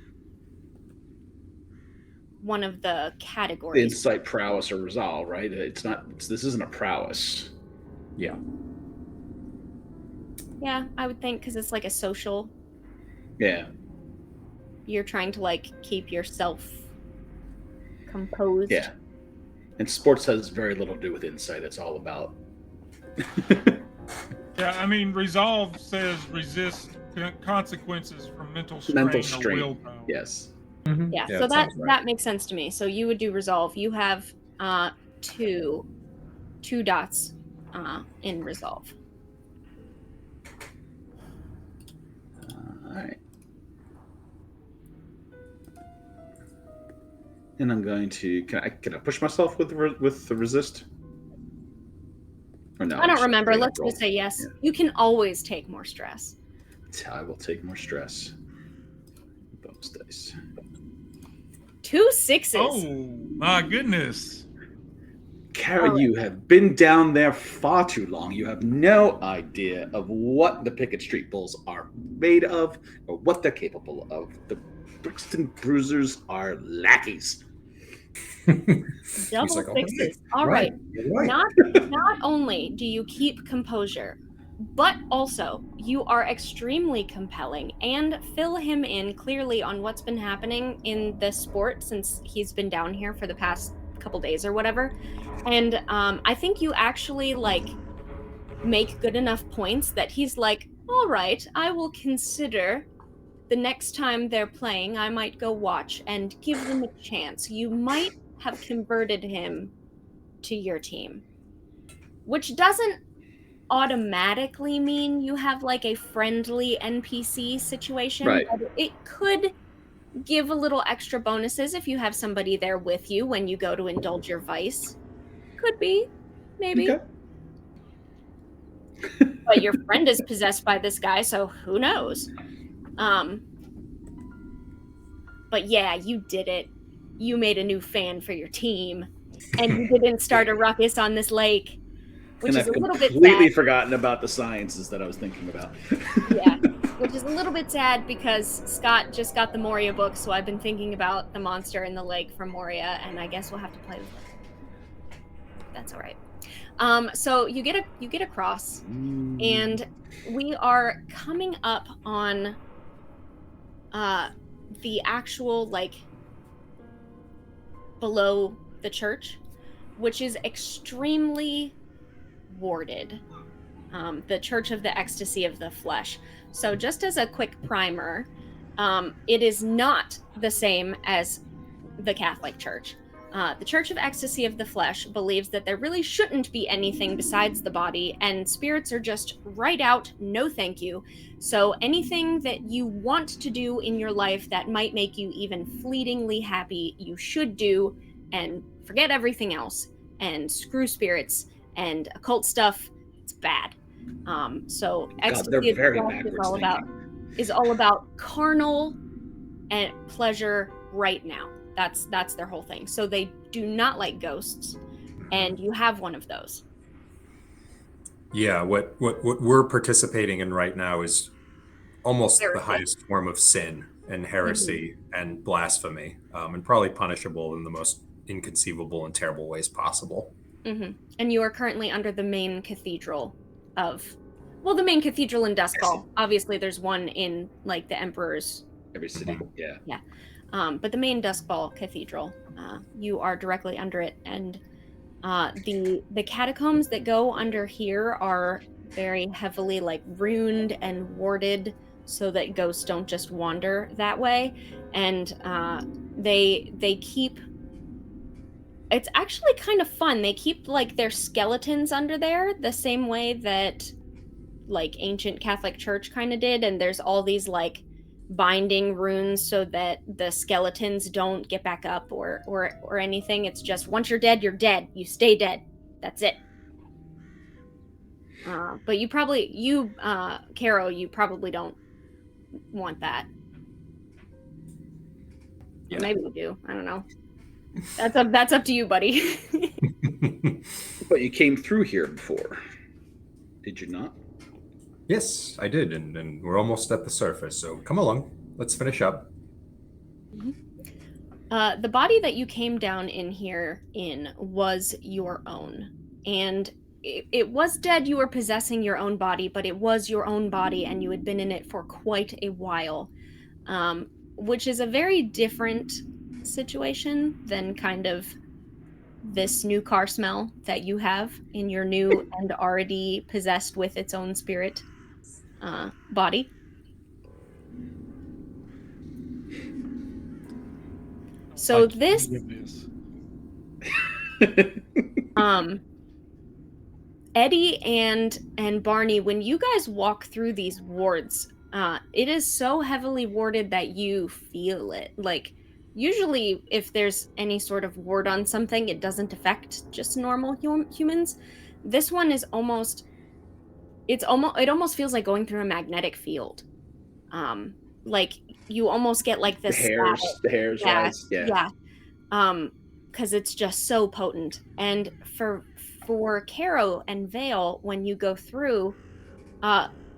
one of the categories. Insight, prowess, or resolve, right? This isn't a prowess. Yeah. Yeah, I would think because it's like a social. Yeah. You're trying to like keep yourself composed. Yeah. And sports has very little to do with insight. It's all about. Yeah, I mean, resolve says resist consequences from mental strain, Mental or strain. willpower. Yes. Yeah, so that makes sense to me. So you would do resolve. You have two dots in resolve. All right. And I'm going to. Can I push myself with the resist? Or no? I don't remember. straight up Let's roll? just say yes. Yeah. You can always take more stress. I will take more stress. Bonus dice. 2 6s. Oh my goodness! Kara, All right. you have been down there far too long. You have no idea of what the Pickett Street Bulls are made of or what they're capable of. The Brixton Bruisers are lackeys. Double like, "Oh, sixes. All right. Right. Not only do you keep composure, but also you are extremely compelling and fill him in clearly on what's been happening in the sport since he's been down here for the past couple days or whatever. And I think you actually like make good enough points that he's like, all right, I will consider the next time they're playing, I might go watch and give them a chance. You might have converted him to your team, which doesn't automatically mean you have like a friendly NPC situation, Right. but it could give a little extra bonuses if you have somebody there with you when you go to indulge your vice. Could be, maybe. Okay. But your friend is possessed by this guy, so who knows? But yeah, you did it. You made a new fan for your team, and you didn't start a ruckus on this lake, which And is I've a little bit completely sad. forgotten about the sciences that I was thinking about. Yeah, which is a little bit sad because Scott just got the Moria book, so I've been thinking about the monster in the lake from Moria, and I guess we'll have to play with it. That's all right. So you get across, and we are coming up on the actual like below the church, which is extremely warded. The Church of the Ecstasy of the Flesh. So just as a quick primer, it is not the same as the Catholic Church. The Church of Ecstasy of the Flesh believes that there really shouldn't be anything besides the body, and spirits are just right out, no thank you. So anything that you want to do in your life that might make you even fleetingly happy, you should do, and forget everything else, and screw spirits and occult stuff. It's bad. So God, Ecstasy they're of the very Flesh backwards is all about carnal and pleasure right now. That's their whole thing. So they do not like ghosts, and you have one of those. Yeah, what we're participating in right now is almost Heresy. the highest form of sin and heresy and blasphemy, and probably punishable in the most inconceivable and terrible ways possible. Mm-hmm. And you are currently under the main cathedral of, well, the main cathedral in Duskfall. Obviously, there's one in like the Emperor's. Every city, yeah. But the main Duskfall Cathedral, you are directly under it, and the catacombs that go under here are very heavily like runed and warded, so that ghosts don't just wander that way. And they keep. It's actually kind of fun. They keep like their skeletons under there the same way that like ancient Catholic Church kind of did, and there's all these like binding runes so that the skeletons don't get back up or anything. It's just once you're dead, you stay dead. That's it. But Caro, you probably don't want that. Yeah. Maybe you do. I don't know. That's up to you, buddy. But you came through here before, did you not? Yes, I did, and we're almost at the surface, so come along. Let's finish up. The body that you came down in here in was your own, and it was dead. You were possessing your own body, but it was your own body, and you had been in it for quite a while, which is a very different situation than kind of this new car smell that you have in your new and already possessed with its own spirit body. So Like this any of this. Eddie and Barney, when you guys walk through these wards, it is so heavily warded that you feel it. Like, usually if there's any sort of ward on something, it doesn't affect just normal humans. This one is almost it almost feels like going through a magnetic field. Like you almost get like The this hairs yeah, rise. Yeah. yeah. Because it's just so potent. And for Caro and Vale, when you go through,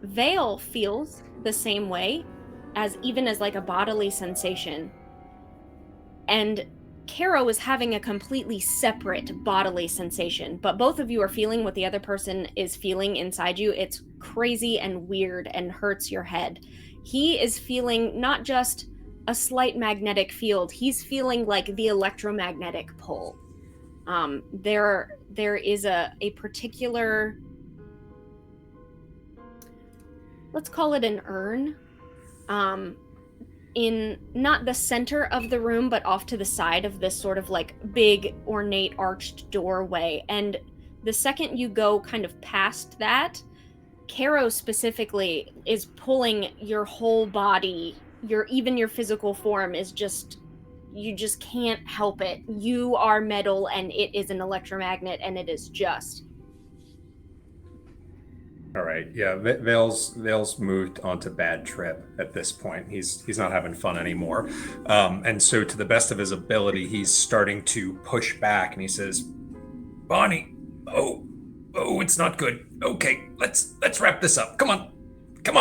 Vale feels the same way, as even as like a bodily sensation. And Caro is having a completely separate bodily sensation, but both of you are feeling what the other person is feeling inside you. It's crazy and weird and hurts your head. He is feeling not just a slight magnetic field, he's feeling like the electromagnetic pull. There is a particular, let's call it an urn, in not the center of the room, but off to the side of this sort of like big ornate arched doorway. And the second you go kind of past that, Caro specifically is pulling your whole body, even your physical form is just, you just can't help it. You are metal and it is an electromagnet, and it is just. All right, yeah. Vale's moved on to bad trip at this point. He's not having fun anymore, and so to the best of his ability, he's starting to push back, and he says, "Bonnie, oh, it's not good. Okay, let's wrap this up. Come on,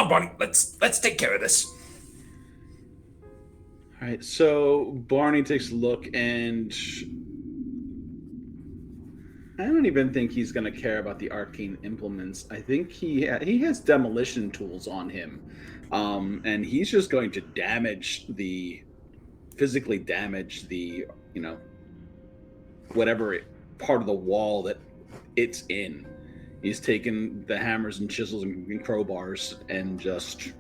Bonnie. Let's take care of this." All right, so Barney takes a look, and I don't even think he's going to care about the arcane implements. I think he has demolition tools on him, and he's just going to physically damage the, whatever part of the wall that it's in. He's taken the hammers and chisels and crowbars and just,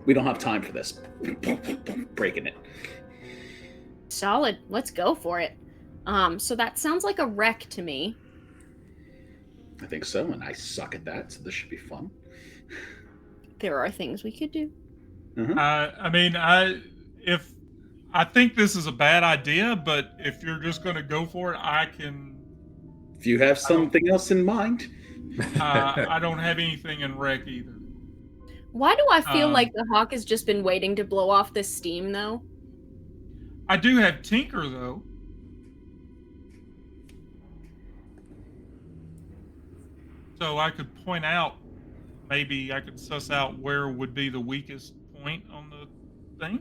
we don't have time for this. Breaking it. Solid. Let's go for it. So that sounds like a wreck to me. I think so, and I suck at that, so this should be fun. There are things we could do. I mean, I think this is a bad idea, but if you're just going to go for it, I can. If you have something else in mind. I don't have anything in wreck either. Why do I feel like the hawk has just been waiting to blow off this steam, though? I do have Tinker, though. So I could point out, maybe I could suss out where would be the weakest point on the thing.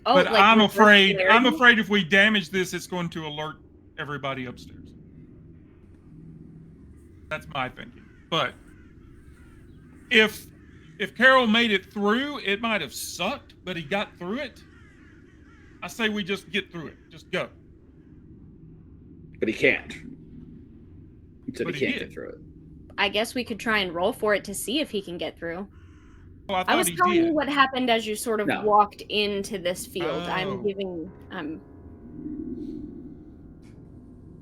Oh, but like I'm reverse afraid polarity? if we damage this, it's going to alert everybody upstairs. That's my thinking. But if Carol made it through, it might have sucked, but he got through it. I say we just get through it. Just go. But he can't. He said But he he can't did. get through it. I guess we could try and roll for it to see if he can get through. Oh, I I thought was he telling did. you what happened as you sort of No. walked into this field. Oh. I'm giving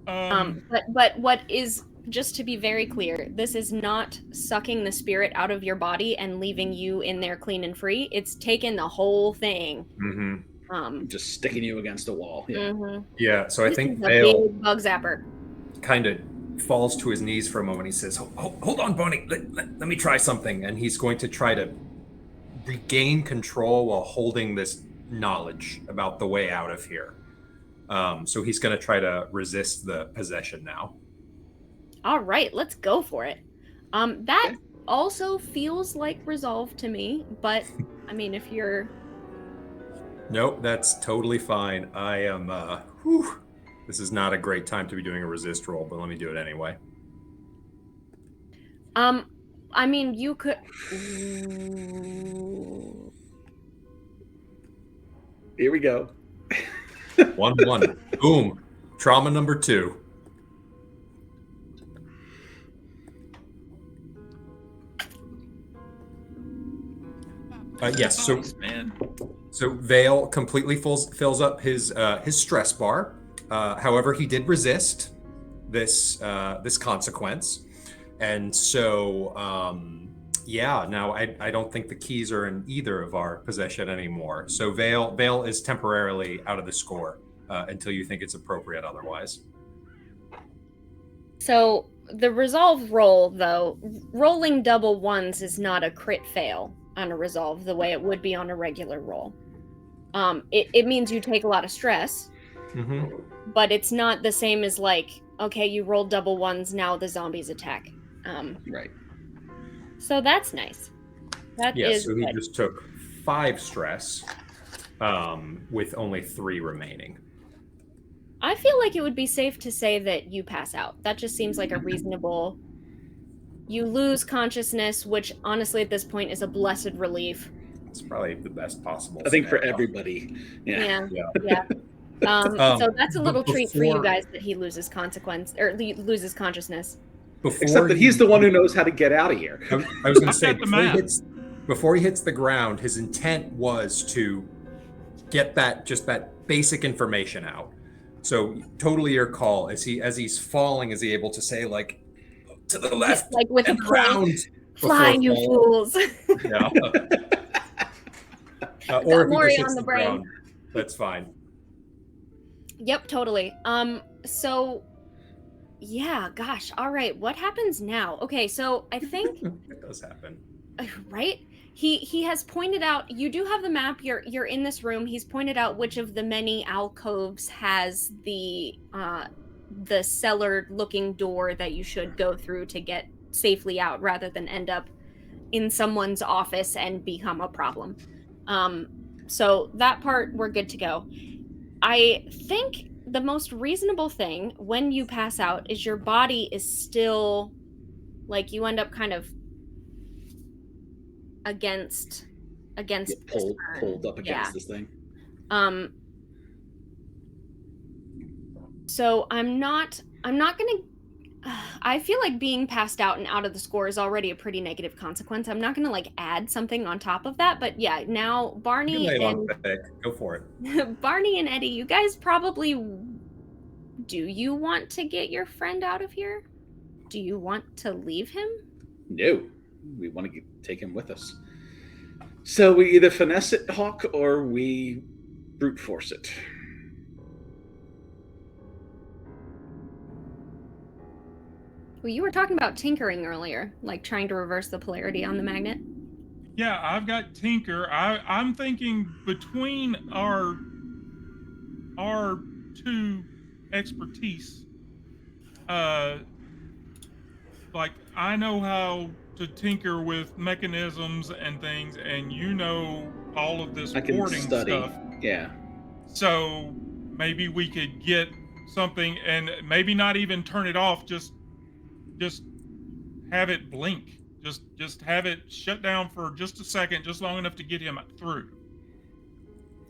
Um, but what is, just to be very clear, this is not sucking the spirit out of your body and leaving you in there clean and free. It's taken the whole thing. Mm-hmm. Just sticking you against a wall. Yeah. Mhm. Yeah, so I This think is a Vale big bug zapper. kind of falls to his knees for a moment. He says, hold on, Bonnie. Let me try something. And he's going to try to regain control while holding this knowledge about the way out of here. So he's going to try to resist the possession now. All right, let's go for it. That also feels like resolve to me, but I mean, if you're Nope, that's totally fine. I am, this is not a great time to be doing a resist roll, but let me do it anyway. I mean, you could. Ooh. Here we go. 1-1. Boom. Trauma number 2. Yes. So, Nice, man. so Vale completely fills up his stress bar. However, he did resist this consequence, and so now I don't think the keys are in either of our possession anymore. So Vale is temporarily out of the score until you think it's appropriate otherwise. So the resolve roll, though, rolling double ones is not a crit fail on a resolve the way it would be on a regular roll. It means you take a lot of stress, but it's not the same as like, okay, you rolled double ones, now the zombies attack. Right. So that's nice. That is So he good. just took 5 stress, with only 3 remaining. I feel like it would be safe to say that you pass out. That just seems like a reasonable. You lose consciousness, which honestly at this point is a blessed relief. It's probably the best possible. I think for scenario. everybody. Yeah. Yeah. So that's a little treat for you before- guys that he loses loses consciousness. Except that he's the one who knows how to get out of here. I was going to I've say got the map. before he hits the ground, his intent was to get that basic information out. So totally your call. As he's falling, is he able to say like to the left, Like with and a around? point. Fly, you before falling? fools. Yeah. Got Or if he Maury just hits on the the brain. ground, that's fine. Yep, totally. So yeah, gosh. All right, what happens now? Okay, so I think It does happen. right? He has pointed out, you do have the map, you're in this room. He's pointed out which of the many alcoves has the cellar looking door that you should go through to get safely out rather than end up in someone's office and become a problem. So that part we're good to go. I think the most reasonable thing when you pass out is your body is still like you end up kind of against Get this pulled up against Yeah. this thing. So I'm not gonna I feel like being passed out and out of the score is already a pretty negative consequence. I'm not gonna like add something on top of that, but yeah, now You Barney can lay it on and thick. Go for it. Barney and Eddie, you guys probably do you want to get your friend out of here? Do you want to leave him? No, we want to take him with us. So we either finesse it, Hawk, or we brute force it. Well, you were talking about tinkering earlier, like trying to reverse the polarity on the magnet. Yeah, I've got Tinker. I'm thinking between our two expertise, like I know how to tinker with mechanisms and things, and you know all of this I can boarding study. stuff. Yeah. So maybe we could get something, and maybe not even turn it off. Just have it blink. Just have it shut down for just a second, just long enough to get him through.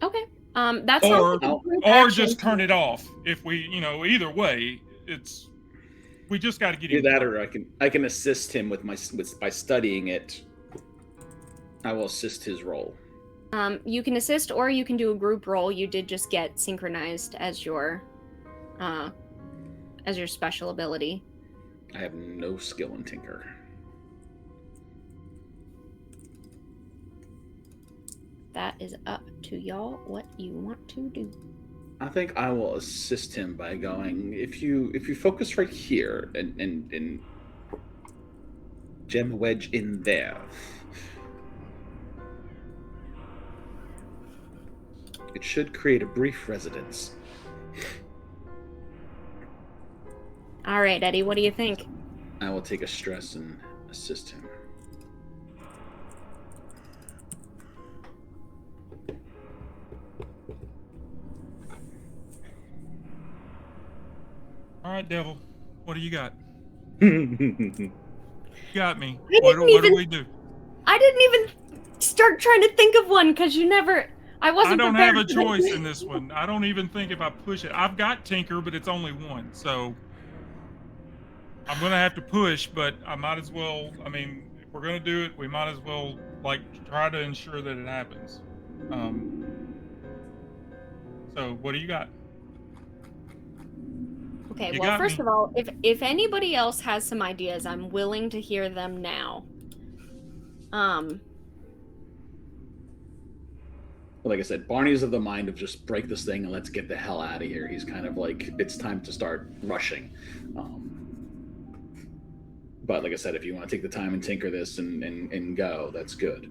Okay. That's Or group or action. just turn it off. If we, either way, we just got to get Do him. that, or I can assist him by studying it. I will assist his role. You can assist, or you can do a group roll. You did just get synchronized as your special ability. I have no skill in tinker. That is up to y'all what you want to do. I think I will assist him by going. If you focus right here and jam a wedge in there, it should create a brief residence. All right, Eddie, what do you think? I will take a stress and assist him. All right, Devil. What do you got? got me. I What didn't do even- we do? I didn't even start trying to think of one because you never. I wasn't. I don't have prepared a for this. choice in this one. I don't even think if I push it. I've got Tinker, but it's only one, so I'm gonna have to push. But I might as well. I mean, if we're gonna do it, we might as well like try to ensure that it happens. So what do you got? Okay, You well, got first me. of all, if anybody else has some ideas, I'm willing to hear them now. Like I said, Barney's of the mind of just break this thing and let's get the hell out of here. He's kind of like, it's time to start rushing. But like I said, if you want to take the time and tinker this and go, that's good.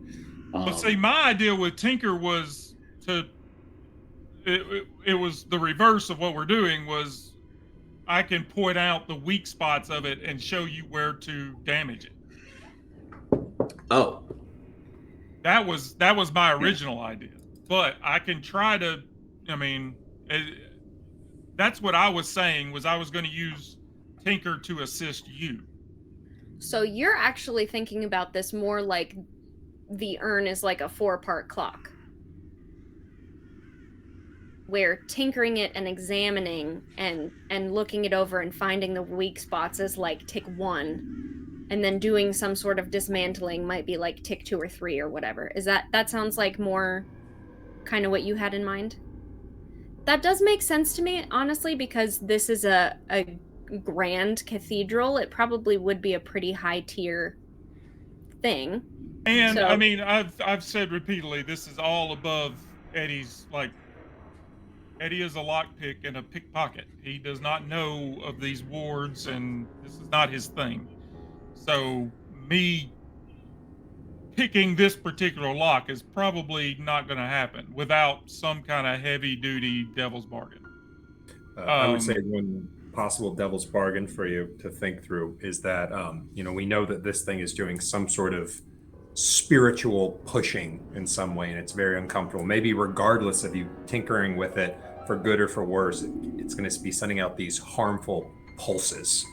But see, my idea with Tinker was to. It was the reverse of what we're doing. Was I can point out the weak spots of it and show you where to damage it. Oh, That was my original idea. But I can try to. I mean, that's what I was saying. Was I was going to use Tinker to assist you. So you're actually thinking about this more like the urn is like a 4-part clock, where tinkering it and examining and looking it over and finding the weak spots is like tick 1, and then doing some sort of dismantling might be like tick 2 or 3 or whatever. Is that sounds like more kind of what you had in mind? That does make sense to me, honestly, because this is a grand cathedral. It probably would be a pretty high tier thing. And So- I mean, I've said repeatedly, this is all above Eddie's. Like, Eddie is a lockpick and a pickpocket. He does not know of these wards, and this is not his thing. So me picking this particular lock is probably not going to happen without some kind of heavy duty devil's bargain. I would say one possible devil's bargain for you to think through is that we know that this thing is doing some sort of spiritual pushing in some way, and it's very uncomfortable. Maybe regardless of you tinkering with it for good or for worse, it's going to be sending out these harmful pulses,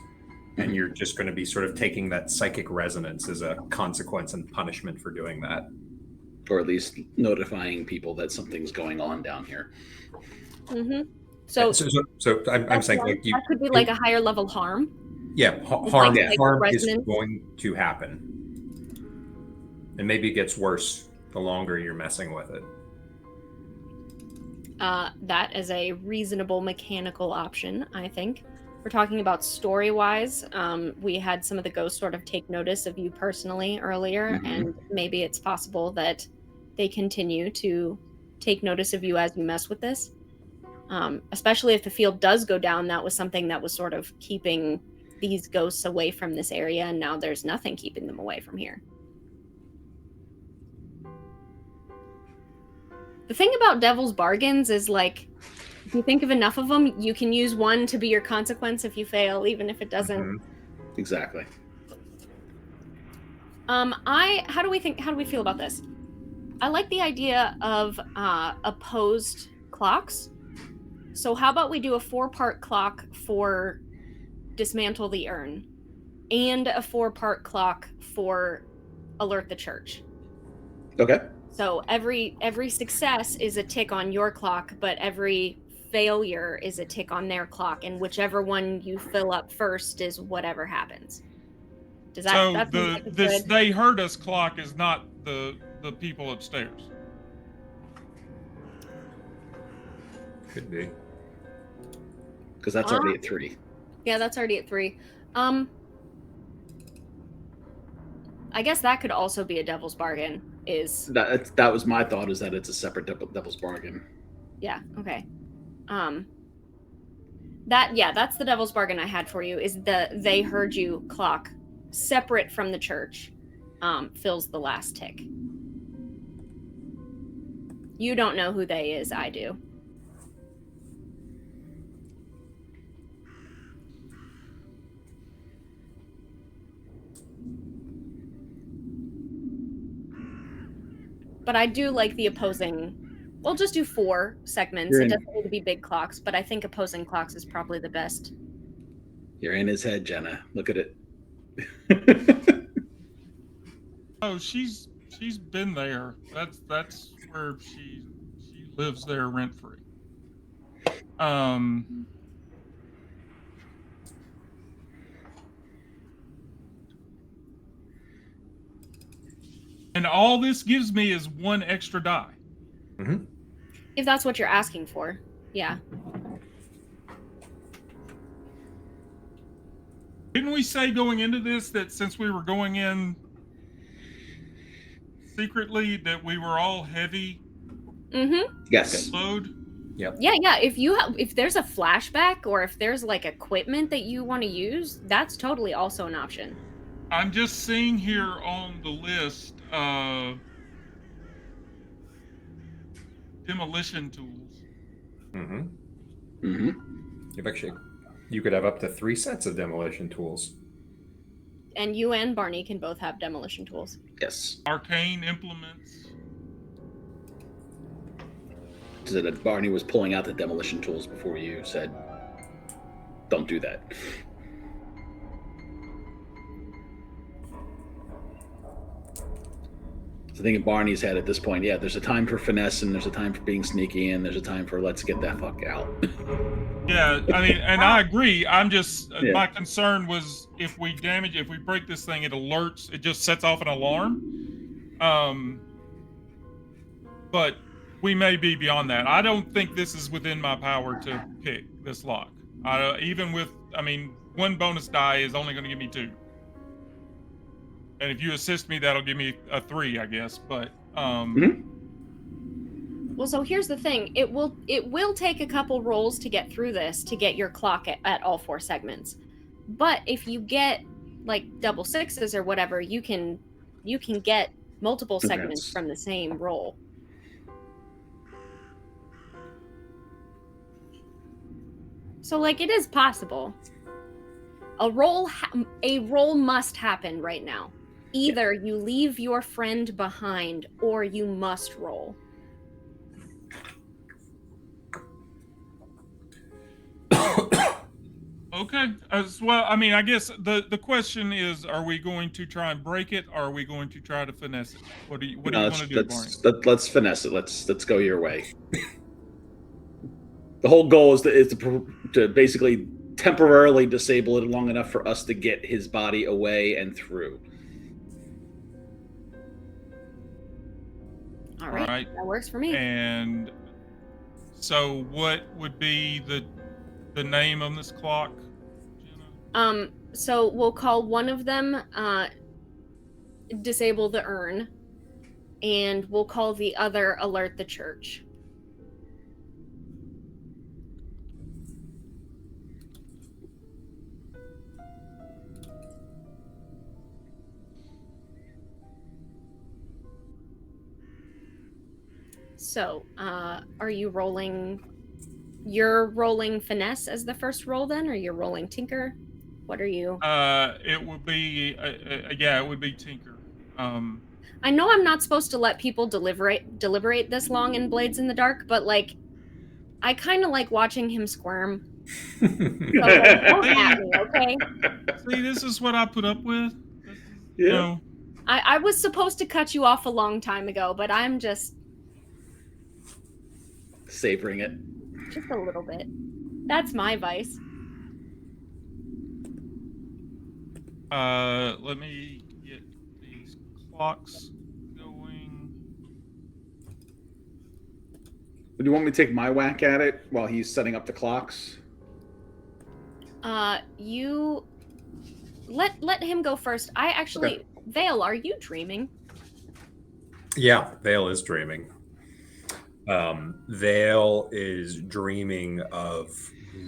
and you're just going to be sort of taking that psychic resonance as a consequence and punishment for doing that, or at least notifying people that something's going on down here. Mm-hmm. So I'm saying like that could be like a higher level harm. Yeah, harm is going to happen. And maybe it gets worse the longer you're messing with it. That is a reasonable mechanical option, I think. We're talking about story-wise. We had some of the ghosts sort of take notice of you personally earlier, and maybe it's possible that they continue to take notice of you as you mess with this. Especially if the field does go down, that was something that was sort of keeping these ghosts away from this area, and now there's nothing keeping them away from here. The thing about devil's bargains is, like, if you think of enough of them, you can use one to be your consequence if you fail, even if it doesn't. Exactly. How do we feel about this? I like the idea of opposed clocks. So how about we do a 4-part clock for dismantle the urn, and a 4-part clock for alert the church. Okay. So every success is a tick on your clock, but every failure is a tick on their clock, and whichever one you fill up first is whatever happens. Does that? So that sound like it's this good? they heard us clock is not the people upstairs. Could be. Because that's already at 3. Yeah, that's already at 3. I guess that could also be a devil's bargain. Is that was my thought, is that it's a separate devil's bargain. Yeah. Okay. That's the devil's bargain I had for you. Is they heard you clock separate from the church, fills the last tick. You don't know who they is. I do. But I do like the opposing. We'll just do 4 segments. It doesn't need to be big clocks, but I think opposing clocks is probably the best. You're in his head, Jenna. Look at it. Oh, she's been there. That's where she lives there rent free. Um, and all this gives me is one extra die. Mhm. If that's what you're asking for, yeah. Didn't we say going into this that since we were going in secretly that we were all heavy Mm-hmm. Yes. load? Yeah, yeah. If there's a flashback or if there's like equipment that you want to use, that's totally also an option. I'm just seeing here on the list demolition tools. Mm-hmm. Mm-hmm. You could have up to 3 sets of demolition tools. And you and Barney can both have demolition tools. Yes. Arcane implements. So that Barney was pulling out the demolition tools before you said, "Don't do that." So I think in Barney's head at this point, yeah, there's a time for finesse and there's a time for being sneaky and there's a time for let's get that fuck out. Yeah, I mean, and I agree. I'm just Yeah. my concern was if we break this thing, it alerts, it just sets off an alarm. But we may be beyond that. I don't think this is within my power to pick this lock. Even with, I mean, one bonus die is only going to give me 2. And if you assist me, that'll give me a 3, I guess. But Well, so here's the thing. It will take a couple rolls to get through this to get your clock at all 4 segments. But if you get like double 6s or whatever, you can get multiple segments Yes. from the same roll. So like it is possible. A roll must happen right now. Either you leave your friend behind or you must roll. okay. As well, I mean, I guess the question is: are we going to try and break it, or are we going to try to finesse it? What do you want to do, Barney? Let's finesse it. Let's go your way. The whole goal is to basically temporarily disable it long enough for us to get his body away and through. All right. That works for me. And so, what would be the name of this clock, Jenna? So we'll call one of them disable the urn, and we'll call the other alert the church. So, are you rolling? You're rolling finesse as the first roll, then, or you're rolling tinker? What are you? It would be it would be Tinker. I know I'm not supposed to let people deliberate this long in Blades in the Dark, but like, I kind of like watching him squirm. So, like, don't at me, okay? See, this is what I put up with. Yeah. You know, I was supposed to cut you off a long time ago, but I'm just Savoring it. a little bit. That's my vice. let me get these clocks going. Do you want me to take my whack at it while he's setting up the clocks? You let him go first. I actually, Okay. Vale, are you dreaming? Yeah, Vale is dreaming. Vale is dreaming of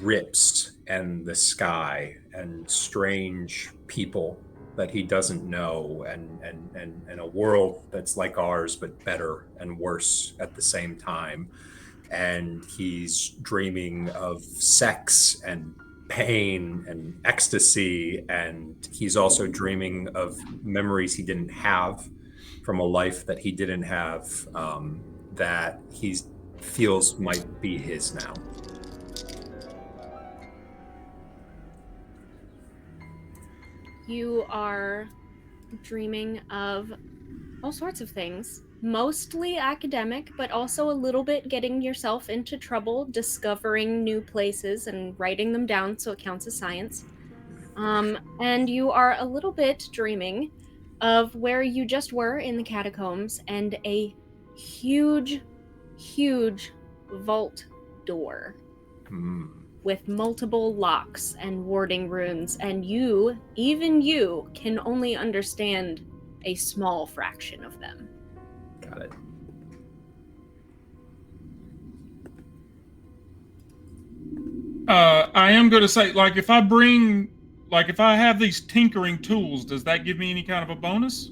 rips and the sky and strange people that he doesn't know and a world that's like ours but better and worse at the same time. And he's dreaming of sex and pain and ecstasy, and he's also dreaming of memories he didn't have from a life that he didn't have, that he feels might be his now. You are dreaming of all sorts of things. Mostly academic, but also a little bit getting yourself into trouble, discovering new places and writing them down so it counts as science. And you are a little bit dreaming of where you just were in the catacombs and a huge, huge vault door Hmm. with multiple locks and warding runes, and you, even you, can only understand a small fraction of them. Got it. I am going to say, like, if I have these tinkering tools, does that give me any kind of a bonus?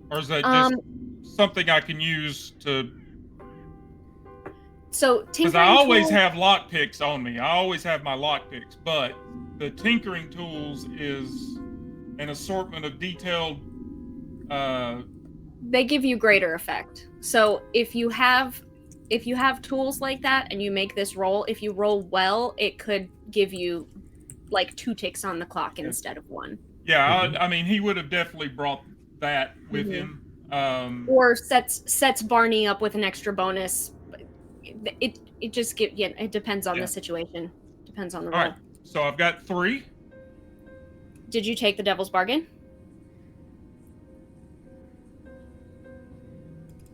Or is that just something I can use to... So Because I always have lockpicks on me. I always have my lockpicks, but the tinkering tools is an assortment of detailed... they give you greater effect. So if you have tools like that and you make this roll, if you roll well, it could give you like 2 ticks on the clock instead of 1. Yeah, I mean, he would have definitely brought that with him. Or sets Barney up with an extra bonus. It just it depends on the situation. Depends on the roll. All right, so I've got 3. Did you take the devil's bargain?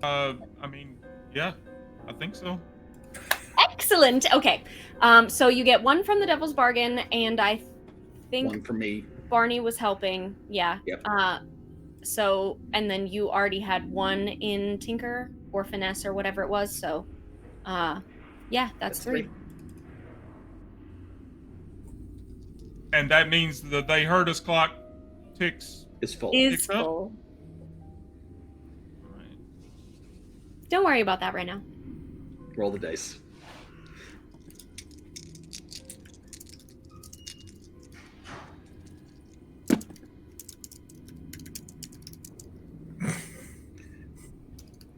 I mean, yeah, I think so. Excellent. Okay. So you get 1 from the devil's bargain, and I think 1 for me. Barney was helping. Yeah. Yep. So, and then you already had 1 in Tinker or Finesse or whatever it was. So, yeah, that's 3. And that means that they heard us clock ticks. Is full. Is Ticks up? full. Don't worry about that right now. Roll the dice.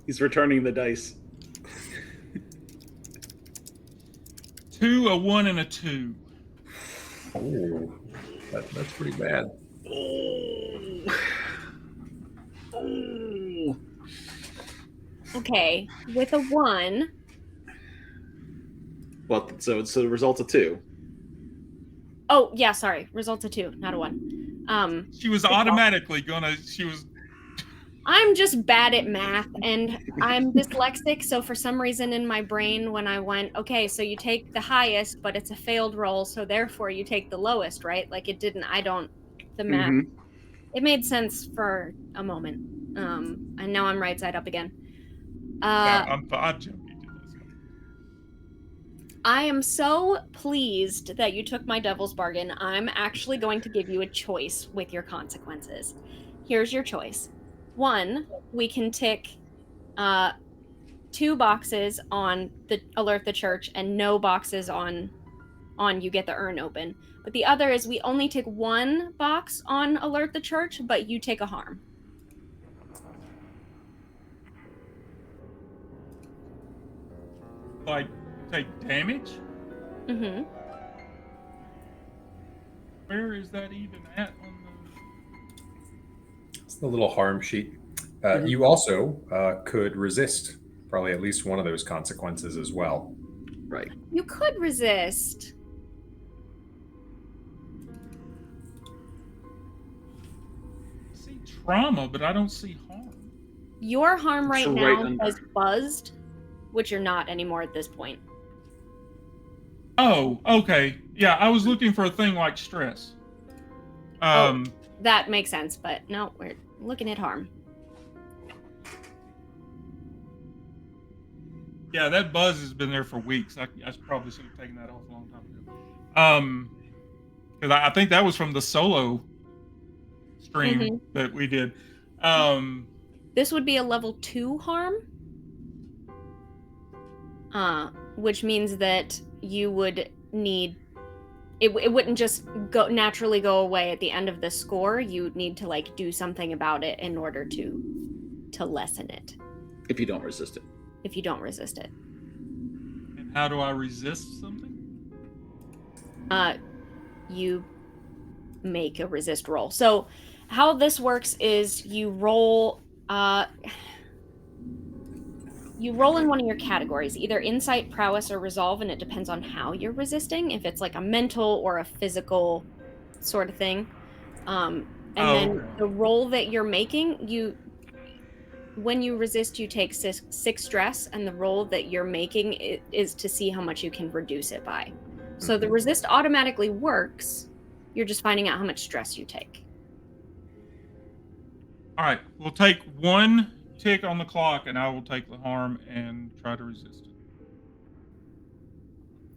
He's returning the dice. 2, a 1, and a 2. Oh, that's pretty bad. Oh. Oh. Okay, with a 1. Well, so it's the result of 2. Oh, yeah, sorry. Results of 2, not a 1. She was automatically gonna. She was. I'm just bad at math, and I'm dyslexic, so for some reason in my brain, when I went, okay, so you take the highest, but it's a failed roll, so therefore you take the lowest, right? Like it didn't, the math, it made sense for a moment. And now I'm right side up again. I'm jumping to this one. I am so pleased that you took my devil's bargain. I'm actually going to give you a choice with your consequences. Here's your choice. 1, we can tick 2 boxes on the alert the church and no boxes on you get the urn open. But the other is we only tick 1 box on alert the church, but you take a harm. Like, take damage? Mm-hmm. Where is that even at on It's the little harm sheet. You also could resist probably at least one of those consequences as well. Right. You could resist. I see trauma, but I don't see harm. Your harm right It's now right under. is buzzed, which you're not anymore at this point. Oh, okay. Yeah, I was looking for a thing like stress. That makes sense, but no, we're looking at harm. Yeah, that buzz has been there for weeks. I probably should have taken that off a long time ago. Because I think that was from the solo stream that we did. This would be a level 2 harm, which means that you would need it wouldn't just naturally go away at the end of the score. You'd need to like do something about it in order to lessen it. If you don't resist it. If you don't resist it. And how do I resist something? You make a resist roll. So how this works is you roll You roll in one of your categories, either insight, prowess, or resolve, and it depends on how you're resisting, if it's like a mental or a physical sort of thing. And then the roll that you're making, when you resist, you take six stress, and the roll that you're making is to see how much you can reduce it by. So the resist automatically works. You're just finding out how much stress you take. All right, we'll take one tick on the clock, and I will take the harm and try to resist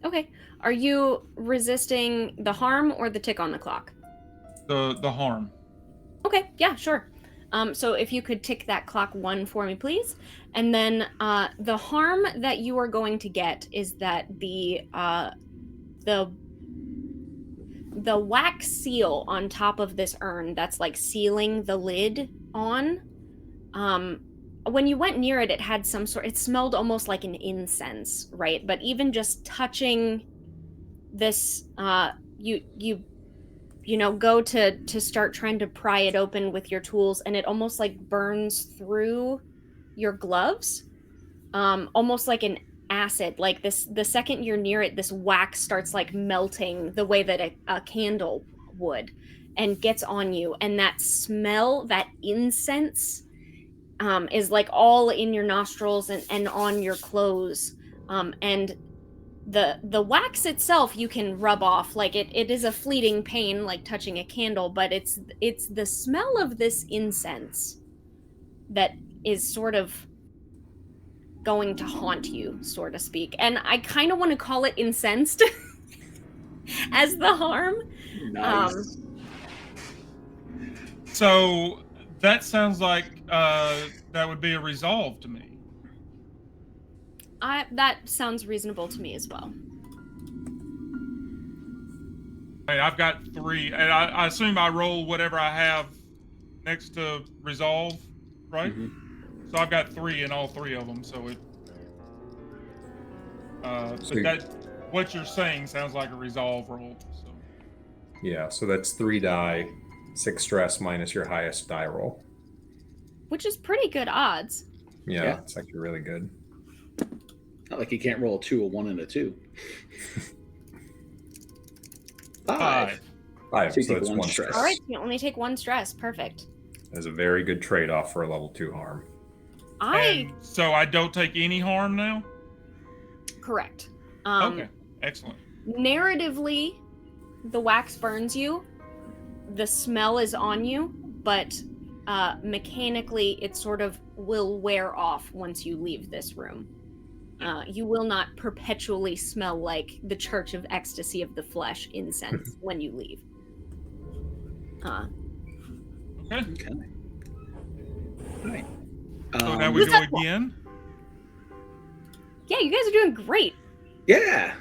it. Okay. Are you resisting the harm or the tick on the clock? The harm. Okay, yeah, sure. So if you could tick that clock 1 for me, please. And then the harm that you are going to get is that the wax seal on top of this urn that's like sealing the lid on, when you went near it, it had some sort, it smelled almost like an incense, right? But even just touching this, you go to start trying to pry it open with your tools, and it almost like burns through your gloves, almost like an acid. Like this, the second you're near it, this wax starts like melting the way that a candle would, and gets on you, and that smell, that incense, is like all in your nostrils and on your clothes, and the wax itself you can rub off, like it is a fleeting pain like touching a candle, but it's the smell of this incense that is sort of going to haunt you, so to speak. And I kind of want to call it incensed as the harm. Nice. So that sounds like that would be a resolve to me. That sounds reasonable to me as well. Hey, I've got 3, and I assume I roll whatever I have next to resolve, right? Mm-hmm. So I've got 3 in all 3 of them. So it, So but that what you're saying sounds like a resolve roll. So yeah, so that's 3 die, 6 stress minus your highest die roll. Which is pretty good odds. Yeah, it's actually really good. Not like you can't roll a 2, a 1, and a 2. 5. 5, So you so take it's 1 1 stress. stress. All right, you only take 1 stress. Perfect. That's a very good trade-off for a level 2 harm. And so I don't take any harm now. Correct. Okay, excellent. Narratively, the wax burns you. The smell is on you, but mechanically, it sort of will wear off once you leave this room. You will not perpetually smell like the Church of Ecstasy of the Flesh incense when you leave. Okay. Okay. All right. So now we go again. Yeah, you guys are doing great. Yeah.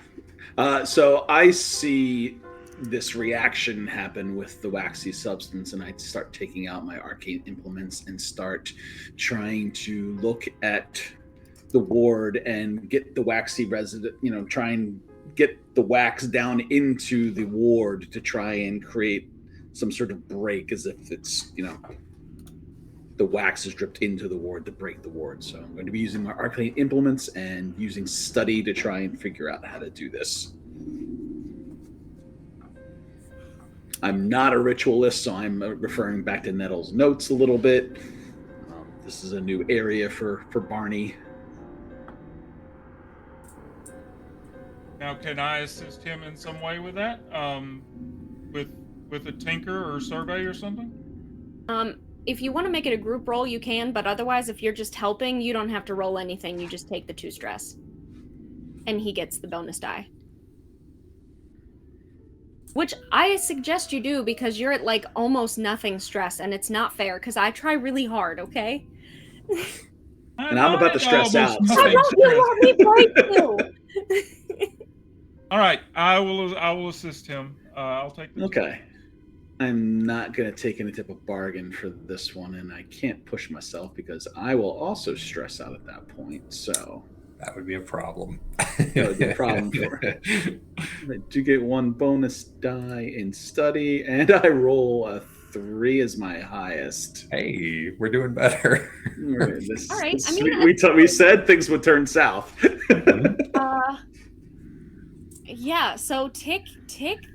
So I see this reaction happen with the waxy substance, and I start taking out my arcane implements and start trying to look at the ward and get the waxy resident, try and get the wax down into the ward to try and create some sort of break, as if it's, the wax is dripped into the ward to break the ward. So I'm going to be using my arcane implements and using study to try and figure out how to do this. I'm not a ritualist, so I'm referring back to Nettle's notes a little bit. This is a new area for Barney. Now, can I assist him in some way with that? With a tinker or survey or something? If you want to make it a group roll, you can, but otherwise, if you're just helping, you don't have to roll anything. You just take the 2 stress. And he gets the bonus die. Which I suggest you do, because you're at like almost nothing stress, and it's not fair, because I try really hard, okay? And I'm about to stress out. I don't want me break too. All right, I will assist him. I'll take this. Okay. I'm not going to take any type of bargain for this one, and I can't push myself because I will also stress out at that point. So that would be a problem. That would be a problem for I do get 1 bonus die in study, and I roll a 3 is my highest. Hey, we're doing better. All right, I mean, we said things would turn south. Yeah, so tick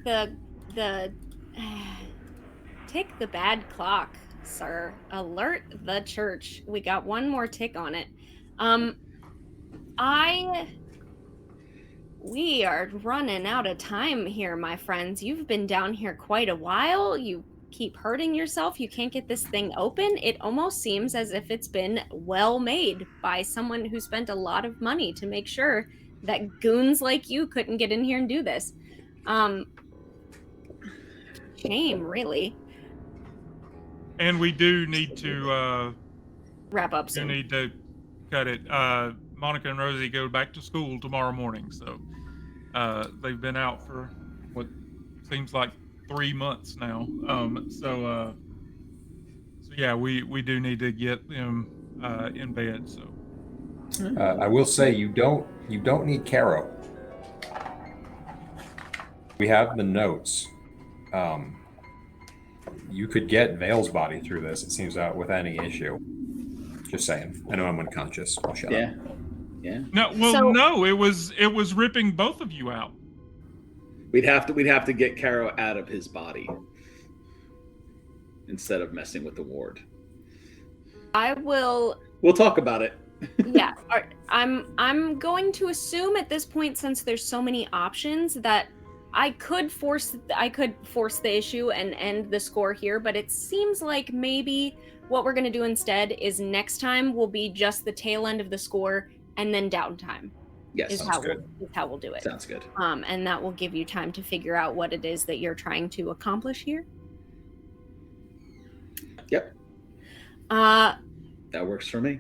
the tick the bad clock, sir. Alert the church. We got one more tick on it. We are running out of time here, my friends. You've been down here quite a while. You keep hurting yourself. You can't get this thing open. It almost seems as if it's been well made by someone who spent a lot of money to make sure that goons like you couldn't get in here and do this. Shame, really. And we do need to Wrap up do soon. need to cut it. Monica and Rosie go back to school tomorrow morning, so they've been out for what seems like 3 months now. So yeah, we do need to get them in bed. So I will say you don't need Caro. We have the notes. You could get Vale's body through this, it seems, out with any issue. Just saying. I know I'm unconscious. I'll shut up. Yeah. no, well, So- no, it was ripping both of you out. We'd have to get Caro out of his body instead of messing with the ward. I will. We'll talk about it. Yeah, I'm going to assume at this point, since there's so many options, that I could force the issue and end the score here, but it seems like maybe what we're going to do instead is next time will be just the tail end of the score and then downtime. Yes, Is how we'll do it. sounds good. And that will give you time to figure out what it is that you're trying to accomplish here. Yep, Uh, that works for me.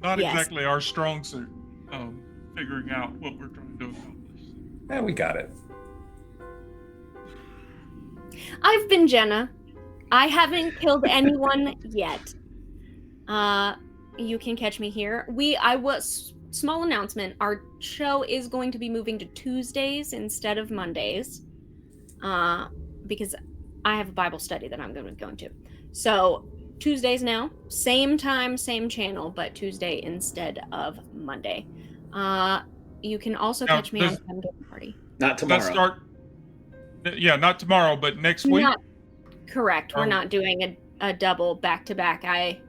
Not Yes. exactly our strong suit. Figuring out what we're trying to accomplish. Yeah, we got it. I've been Jenna. I haven't killed anyone yet. You can catch me here. Small announcement. Our show is going to be moving to Tuesdays instead of Mondays. Because I have a Bible study that I'm going to. So Tuesdays now, same time, same channel, but Tuesday instead of Monday. You can also Now, catch me on does- Fem Game Party. Not tomorrow. Let's start. Yeah, not tomorrow, but next week. Not correct. We're Um, not doing a double back to back. I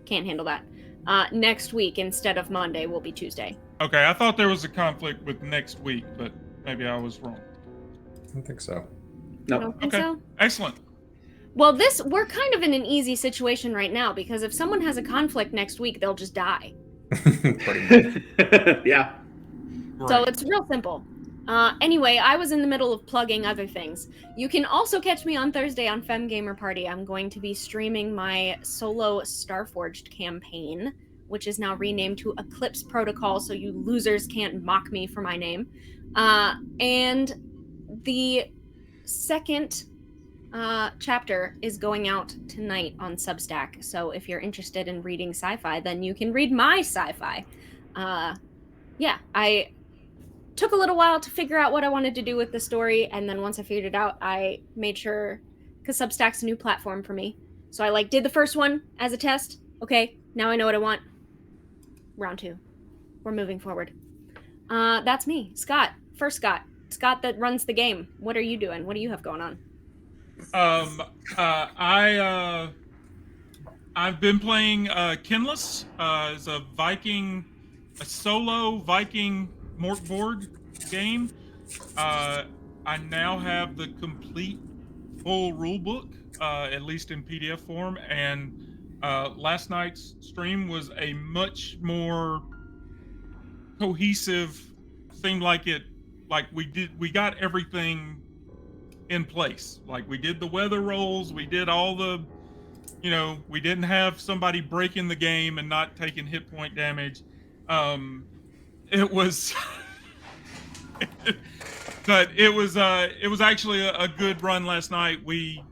can't handle that. Next week instead of Monday will be Tuesday. Okay, I thought there was a conflict with next week, but maybe I was wrong. I don't think so. I No. don't think Okay. so. Excellent. Well, we're kind of in an easy situation right now because if someone has a conflict next week, they'll just die. Pretty much. Yeah. So Great. it's real simple. Anyway, I was in the middle of plugging other things. You can also catch me on Thursday on Fem Gamer Party. I'm going to be streaming my solo Starforged campaign, which is now renamed to Eclipse Protocol, so you losers can't mock me for my name. And the second chapter is going out tonight on Substack. So if you're interested in reading sci-fi, then you can read my sci-fi. Yeah, I took a little while to figure out what I wanted to do with the story, and then once I figured it out, I made sure, because Substack's a new platform for me. So I did the first one as a test. Okay, now I know what I want. Round 2. We're moving forward. That's me, Scott. First Scott. Scott that runs the game. What are you doing? What do you have going on? I've been playing Kinless as a solo Viking Morkborg game. I now have the complete full rule book, at least in PDF form, and last night's stream was a much more cohesive. Seemed like we got everything in place. Like we did the weather rolls, we did all the, we didn't have somebody breaking the game and not taking hit point damage. It was, but it was actually a good run last night. We've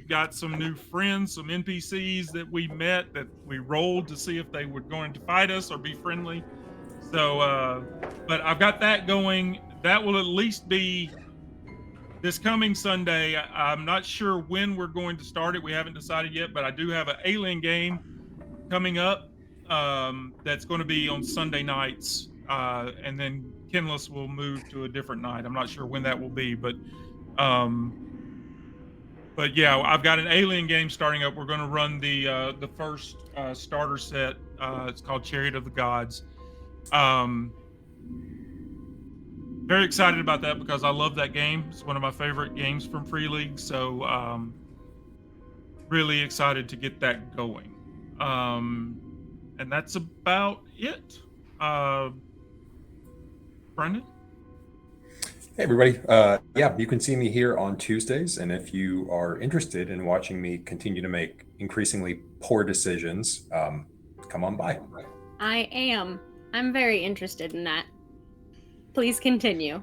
got some new friends, some NPCs that we met that we rolled to see if they were going to fight us or be friendly. So, but I've got that going. That will at least be this coming Sunday. I'm not sure when we're going to start it. We haven't decided yet, but I do have an Alien game coming up that's going to be on Sunday nights, and then Kinless will move to a different night. I'm not sure when that will be, but yeah, I've got an Alien game starting up. We're going to run the first starter set. It's called Chariot of the Gods. Very excited about that because I love that game. It's one of my favorite games from Free League. So really excited to get that going. And that's about it. Brendan? Hey, everybody. Yeah, you can see me here on Tuesdays. And if you are interested in watching me continue to make increasingly poor decisions, come on by. I am. I'm very interested in that. Please continue.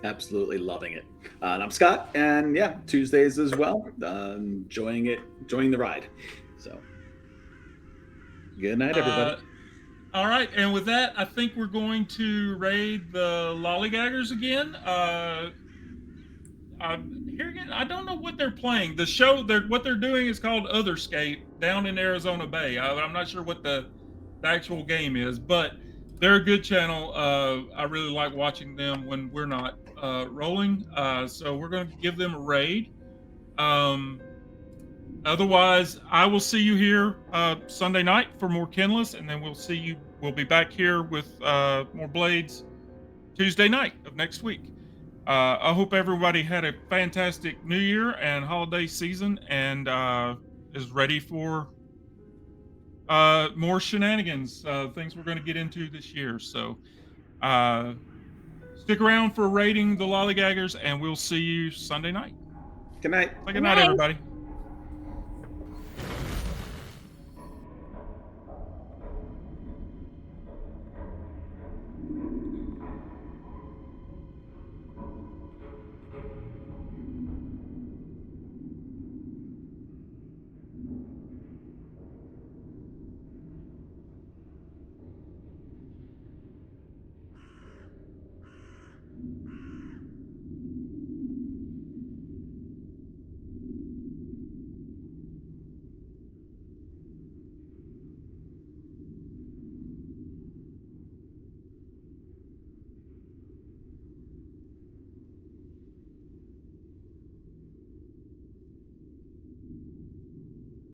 Absolutely loving it. And I'm Scott, and yeah, Tuesdays as well. Enjoying the ride. So, good night, everybody. All right, and with that, I think we're going to raid the Lollygaggers again. Here again, I don't know what they're playing. The show, what they're doing is called Otherscape down in Arizona Bay. I'm not sure what the actual game is, but they're a good channel. I really like watching them when we're not rolling. So we're going to give them a raid. Otherwise, I will see you here Sunday night for more Kinless, and then we'll be back here with more Blades Tuesday night of next week. I hope everybody had a fantastic New Year and holiday season and is ready for more shenanigans, things we're going to get into this year. So stick around for raiding the Lollygaggers, and we'll see you Sunday night. Good night. Good night, everybody.